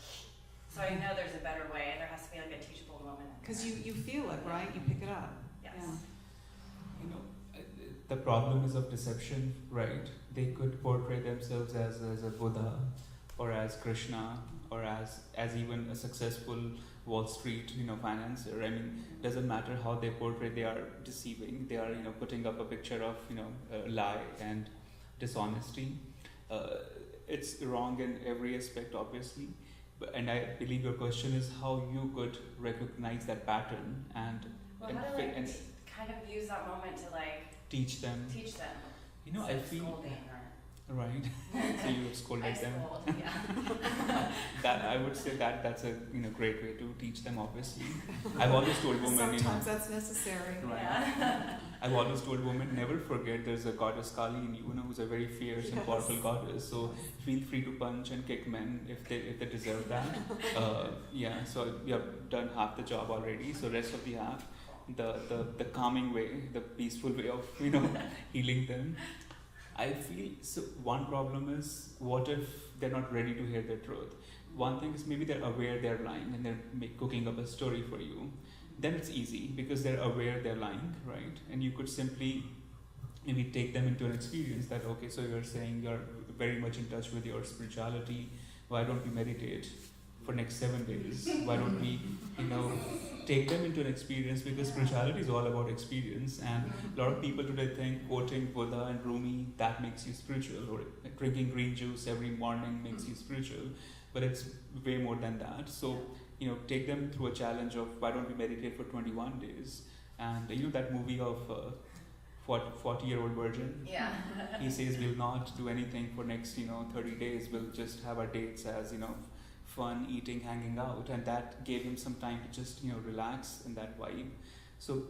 Speaker 5: so I know there's a better way, there has to be a teachable moment.
Speaker 4: Because you feel it, right? You pick it up.
Speaker 5: Yes.
Speaker 4: Yeah.
Speaker 2: The problem is of deception, right? They could portray themselves as a Buddha, or as Krishna, or as even a successful Wall Street, financier. I mean, doesn't matter how they portray, they are deceiving. They are, putting up a picture of, lie and dishonesty. It's wrong in every aspect, obviously. And I believe your question is how you could recognize that pattern and
Speaker 5: Well, how to kind of use that moment to
Speaker 2: teach them. I feel
Speaker 5: scolding
Speaker 2: right. So you scold
Speaker 5: I
Speaker 2: at them.
Speaker 5: scold, yeah.
Speaker 2: That I would say that's a great way to teach them. Obviously, I've always told women.
Speaker 4: Sometimes that's necessary.
Speaker 2: Right.
Speaker 5: Yeah.
Speaker 2: I've always told women, never forget there's a goddess Kali in you, who's a very fierce and powerful goddess. So feel free to punch and kick men if they deserve that. So we have done half the job already. So rest of the half, the calming way, the peaceful way of healing them. I feel so. One problem is, what if they're not ready to hear the truth? One thing is maybe they're aware they're lying and they're cooking up a story for you. Then it's easy because they're aware they're lying, right? And you could simply maybe take them into an experience that, okay, so you're saying you're very much in touch with your spirituality. Why don't we meditate for next 7 days? Why don't we, take them into an experience, because spirituality is all about experience. And a lot of people today think quoting Buddha and Rumi, that makes you spiritual, or drinking green juice every morning makes you spiritual. But it's way more than that. So, take them through a challenge of, why don't we meditate for 21 days? And that movie of 40-year-old virgin?
Speaker 5: Yeah.
Speaker 2: He says we'll not do anything for next, 30 days. We'll just have our dates as, fun, eating, hanging out. And that gave him some time to just, relax in that vibe. So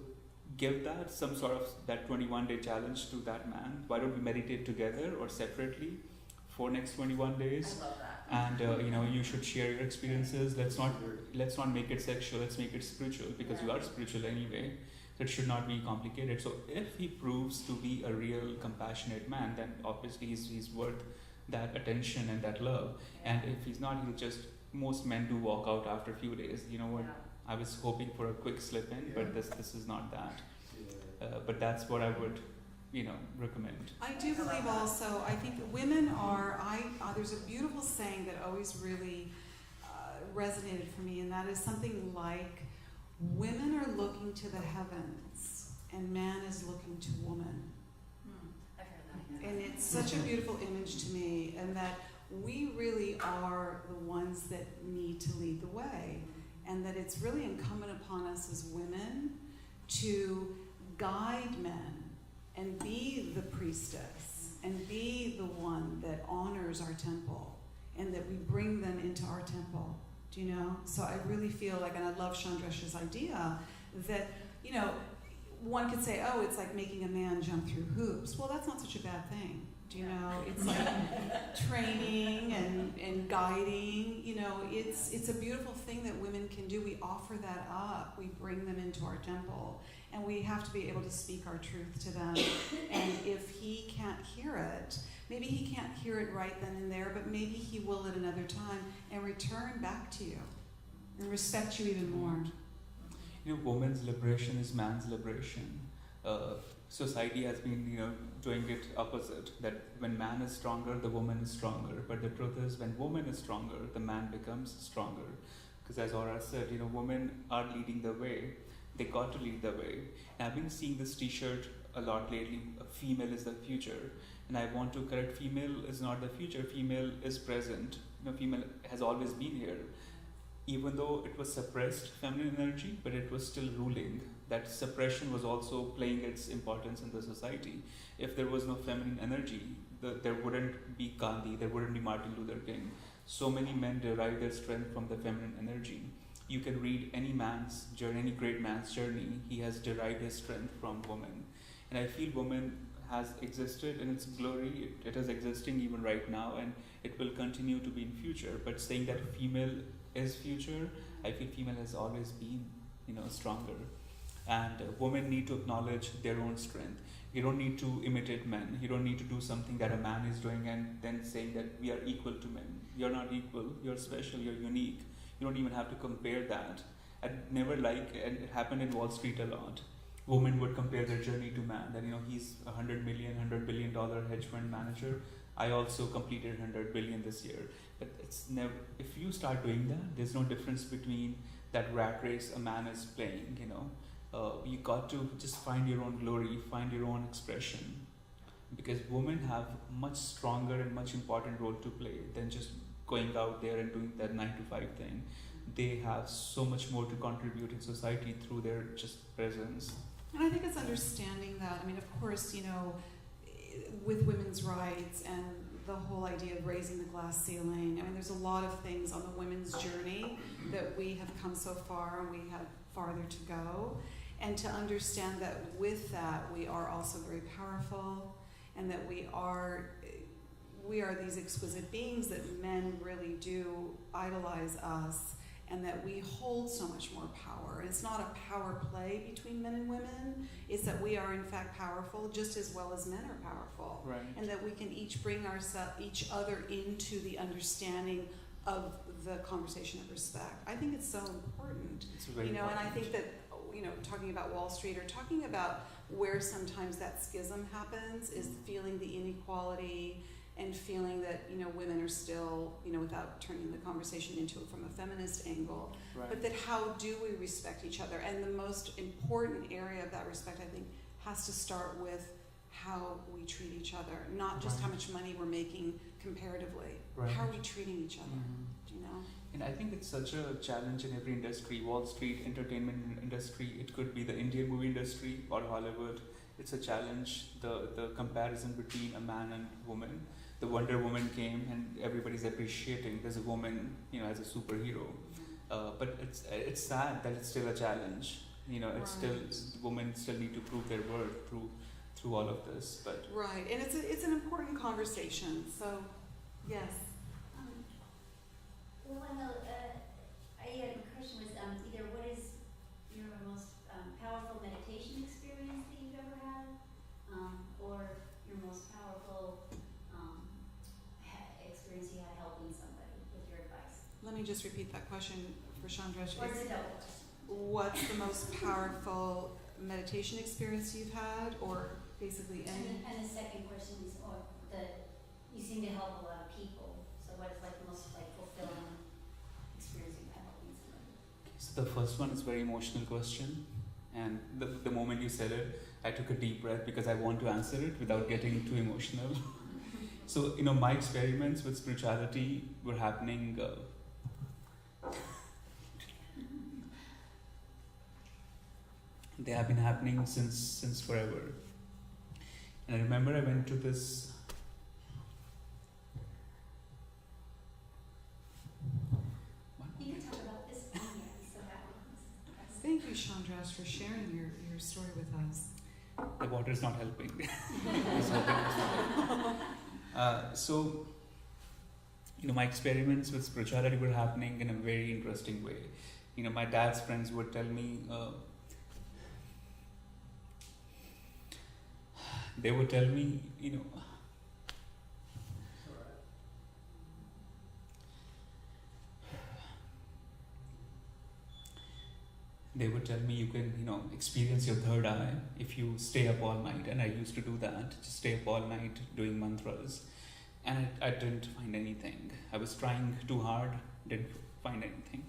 Speaker 2: give that some sort of that 21-day challenge to that man. Why don't we meditate together or separately for next 21 days?
Speaker 5: I love that.
Speaker 2: And you should share your experiences. Let's not make it sexual. Let's make it spiritual, because you are spiritual anyway. So it should not be complicated. So if he proves to be a real compassionate man, then obviously he's worth that attention and that love. And if he's not, most men do walk out after a few days. You know what?
Speaker 5: Yeah.
Speaker 2: I was hoping for a quick slip in, but this is not that. But that's what I would recommend.
Speaker 4: I do believe also, I think women are, there's a beautiful saying that always really resonated for me, and that is something like, women are looking to the heavens and man is looking to woman.
Speaker 5: I've heard that. Yeah.
Speaker 4: And it's such a beautiful image to me, and that we really are the ones that need to lead the way, and that it's really incumbent upon us as women to guide men and be the priestess and be the one that honors our temple, and that we bring them into our temple. Do you know? So I really feel like, and I love Chandresh's idea that, one could say, oh, it's like making a man jump through hoops. Well, that's not such a bad thing. Do you know? It's like training and guiding. It's a beautiful thing that women can do. We offer that up. We bring them into our temple. And we have to be able to speak our truth to them. And if he can't hear it, maybe he can't hear it right then and there, but maybe he will at another time and return back to you and respect you even more.
Speaker 2: Women's liberation is man's liberation. Society has been, doing it opposite. That when man is stronger, the woman is stronger. But the truth is, when woman is stronger, the man becomes stronger. Because as Ora said, women are leading the way. They got to lead the way. And I've been seeing this T-shirt a lot lately. Female is the future. And I want to correct, female is not the future. Female is present. Female has always been here. Even though it was suppressed feminine energy, but it was still ruling. That suppression was also playing its importance in the society. If there was no feminine energy, there wouldn't be Gandhi, there wouldn't be Martin Luther King. So many men derive their strength from the feminine energy. You can read any man's journey, any great man's journey, he has derived his strength from woman. And I feel woman has existed in its glory, it is existing even right now, and it will continue to be in future. But saying that female is future, I feel female has always been, stronger. And women need to acknowledge their own strength. You don't need to imitate men. You don't need to do something that a man is doing and then saying that we are equal to men. You're not equal, you're special, you're unique. You don't even have to compare that. And it happened in Wall Street a lot. Women would compare their journey to man, that he's $100 billion hedge fund manager. I also completed $100 billion this year. But it's never, if you start doing that, there's no difference between that rat race a man is playing, you got to just find your own glory, find your own expression. Because women have much stronger and much important role to play than just going out there and doing that 9-to-5 thing. They have so much more to contribute in society through their just presence.
Speaker 4: And I think it's understanding that, of course, with women's rights and the whole idea of raising the glass ceiling. I mean, there's a lot of things on the women's journey that we have come so far and we have farther to go. And to understand that with that, we are also very powerful, and that we are these exquisite beings, that men really do idolize us, and that we hold so much more power. It's not a power play between men and women. It's that we are in fact powerful just as well as men are powerful.
Speaker 2: Right.
Speaker 4: And that we can each bring each other into the understanding of the conversation of respect. I think it's so important.
Speaker 2: It's very
Speaker 4: and
Speaker 2: important.
Speaker 4: I think that, talking about Wall Street or talking about where sometimes that schism happens is feeling the inequality and feeling that, women are still, without turning the conversation into it from a feminist angle,
Speaker 2: Right.
Speaker 4: but that how do we respect each other? And the most important area of that respect, I think, has to start with how we treat each other, not just
Speaker 2: Right.
Speaker 4: how much money we're making comparatively.
Speaker 2: Right.
Speaker 4: How are we treating each other,
Speaker 2: And I think it's such a challenge in every industry, Wall Street, entertainment industry, it could be the Indian movie industry or Hollywood. It's a challenge, the comparison between a man and woman. The Wonder Woman came and everybody's appreciating there's a woman, as a superhero. But it's sad that it's still a challenge. It's still, women still need to prove their worth through all of this. But
Speaker 4: Right, and it's an important conversation. So, yes.
Speaker 6: Well, the question was either what is your most powerful meditation experience that you've ever had, or your most powerful experience you had helping somebody with your advice?
Speaker 4: Let me just repeat that question for Chandresh.
Speaker 6: Or it's a double question.
Speaker 4: What's the most powerful meditation experience you've had, or basically any?
Speaker 6: And the second question is, you seem to help a lot of people. So what is the most fulfilling experience you've had helping somebody?
Speaker 2: so the first one is a very emotional question. And the moment you said it, I took a deep breath because I want to answer it without getting too emotional. So, my experiments with spirituality were happening. They have been happening since forever. And I remember I went to this.
Speaker 6: You can talk about this. I'm so happy.
Speaker 4: Thank you, Chandresh, for sharing your story with us.
Speaker 2: The water is not helping. So, my experiments with spirituality were happening in a very interesting way. My dad's friends would tell me, they would tell me,
Speaker 3: It's all right.
Speaker 2: they would tell me you can, experience your third eye if you stay up all night. And I used to do that, just stay up all night doing mantras. And I didn't find anything. I was trying too hard, didn't find anything.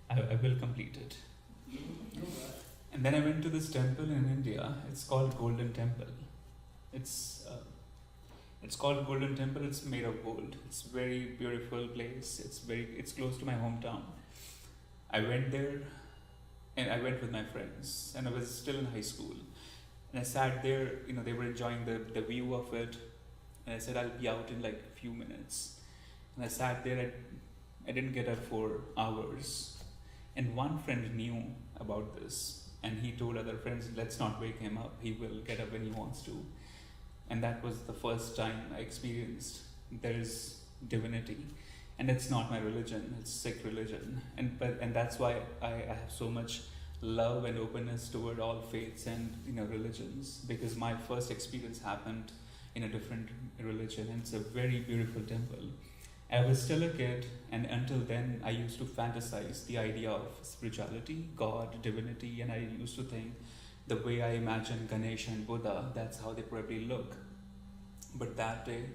Speaker 2: I will complete it. And then I went to this temple in India. It's called Golden Temple. It's called Golden Temple. It's made of gold. It's a very beautiful place. It's close to my hometown. I went there, and I went with my friends, and I was still in high school. And I sat there. They were enjoying the view of it, and I said I'll be out in a few minutes. And I sat there. I didn't get up for hours. And one friend knew about this, and he told other friends, let's not wake him up, he will get up when he wants to. And that was the first time I experienced there is divinity. And it's not my religion, it's Sikh religion. And that's why I have so much love and openness toward all faiths and religions, because my first experience happened in a different religion, and it's a very beautiful temple. I was still a kid, and until then I used to fantasize the idea of spirituality, God, divinity, and I used to think the way I imagine Ganesha and Buddha, that's how they probably look. But that day,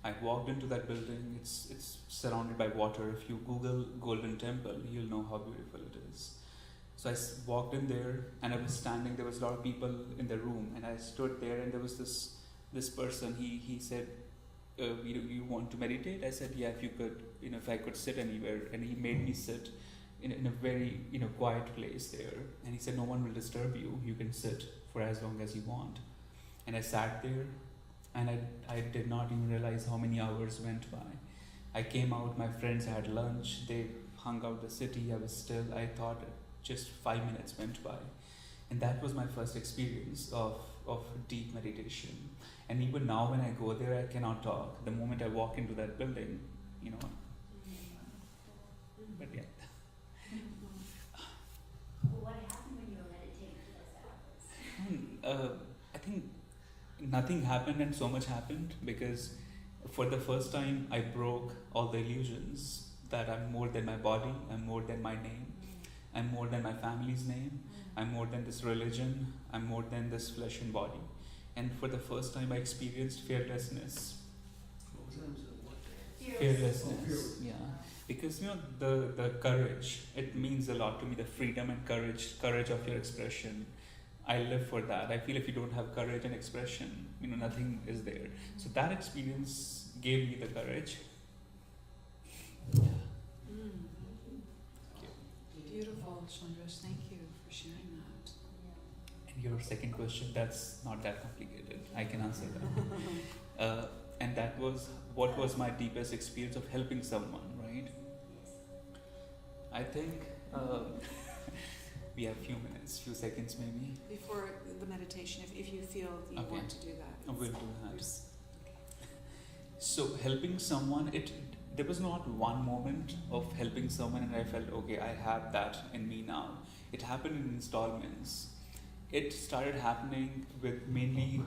Speaker 2: I walked into that building. It's surrounded by water. If you Google Golden Temple, you'll know how beautiful it is. So I walked in there, and I was standing. There was a lot of people in the room, and I stood there, and there was this person. He said, you want to meditate? I said, yeah, if you could, if I could sit anywhere. And he made me sit in a very, quiet place there. And he said, no one will disturb you. You can sit for as long as you want. And I sat there, and I did not even realize how many hours went by. I came out, my friends had lunch, they hung out the city, I was still, I thought just 5 minutes went by. And that was my first experience of deep meditation. And even now when I go there, I cannot talk. The moment I walk into that building, but yeah.
Speaker 6: What happened when you were meditating for those hours?
Speaker 2: I think nothing happened and so much happened, because for the first time I broke all the illusions that I'm more than my body, I'm more than my name, I'm more than my family's name, I'm more than this religion, I'm more than this flesh and body. And for the first time I experienced fearlessness.
Speaker 3: What was that? What?
Speaker 2: Fearlessness. Yeah. Because the courage, it means a lot to me, the freedom and courage of your expression. I live for that. I feel if you don't have courage and expression, nothing is there. So that experience gave me the courage. Yeah.
Speaker 4: Beautiful, Chandresh. Thank you for sharing that.
Speaker 2: And your second question, that's not that complicated. I can answer that. And that was, what was my deepest experience of helping someone, right? I think we have few minutes, few seconds maybe.
Speaker 4: Before the meditation, if you feel you
Speaker 2: Okay.
Speaker 4: want to do that.
Speaker 2: We'll do that. So helping someone, there was not one moment of helping someone and I felt, okay, I have that in me now. It happened in installments. It started happening with mainly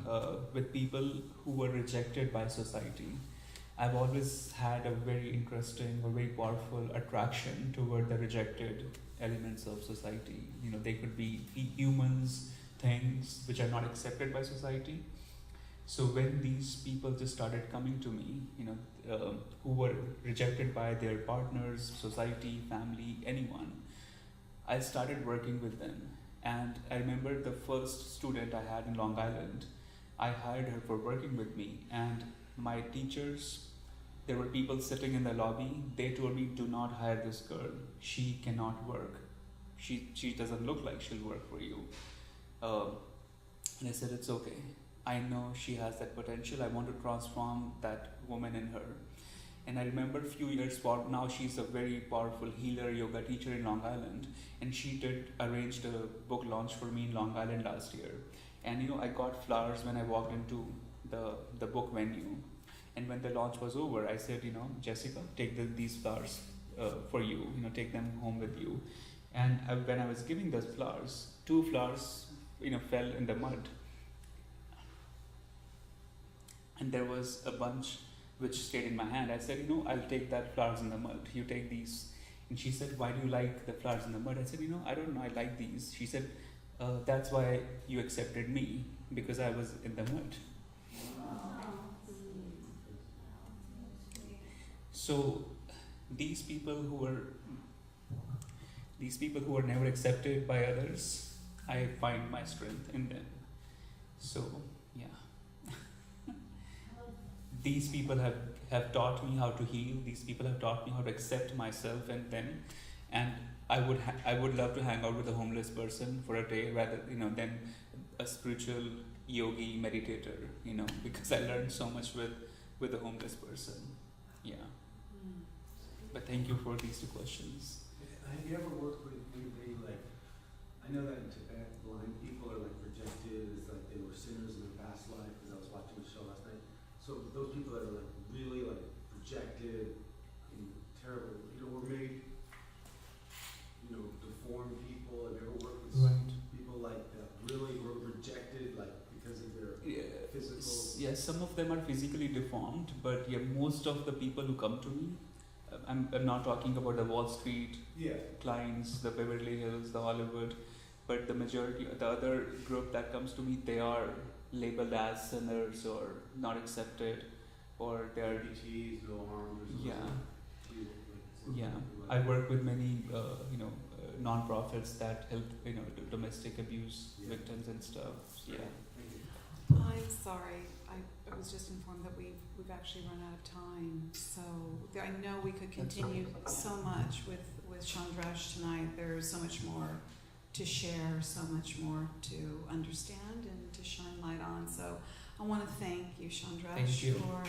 Speaker 2: with people who were rejected by society. I've always had a very interesting or very powerful attraction toward the rejected elements of society. They could be humans, things which are not accepted by society. So when these people just started coming to me, who were rejected by their partners, society, family, anyone, I started working with them. And I remember the first student I had in Long Island, I hired her for working with me. And my teachers, there were people sitting in the lobby, they told me, do not hire this girl. She cannot work. She doesn't look like she'll work for you. And I said, it's okay. I know she has that potential. I want to transform that woman in her. And I remember a few years forward, now she's a very powerful healer, yoga teacher in Long Island. And she arranged a book launch for me in Long Island last year. And I got flowers when I walked into the book venue. And when the launch was over, I said, Jessica, take these flowers for you, take them home with you. And when I was giving those flowers, 2 flowers, fell in the mud. And there was a bunch which stayed in my hand. I said, I'll take that flowers in the mud. You take these. And she said, why do you like the flowers in the mud? I said, I don't know, I like these. She said, that's why you accepted me, because I was in the mud. So these people who were never accepted by others, I find my strength in them. So yeah. These people have taught me how to heal. These people have taught me how to accept myself and them. And I would love to hang out with a homeless person for a day rather than a spiritual yogi meditator. Because I learned so much with a homeless person. Yeah. But thank you for these 2 questions.
Speaker 3: Have you ever worked with anybody I know that in Tibet, blind people are rejected as they were sinners in their past life, because I was watching the show last night. So those people that are really rejected and terrible, were made, deformed people. Have you ever worked with people that really were rejected because of their physical?
Speaker 2: Yeah, some of them are physically deformed, but most of the people who come to me, I'm not talking about the Wall Street clients, the Beverly Hills, the Hollywood, but the majority, the other group that comes to me, they are labeled as sinners or not accepted, or they are
Speaker 3: DTs, no harm.
Speaker 2: Yeah. I work with many non-profits that help domestic abuse victims and stuff. Yeah.
Speaker 3: Thank you.
Speaker 4: I'm sorry. I was just informed that we've actually run out of time. So I know we could continue so much with Chandresh tonight. There's so much more to share, so much more to understand and to shine light on. So I want to thank you, Chandresh,
Speaker 2: Thank you.
Speaker 4: for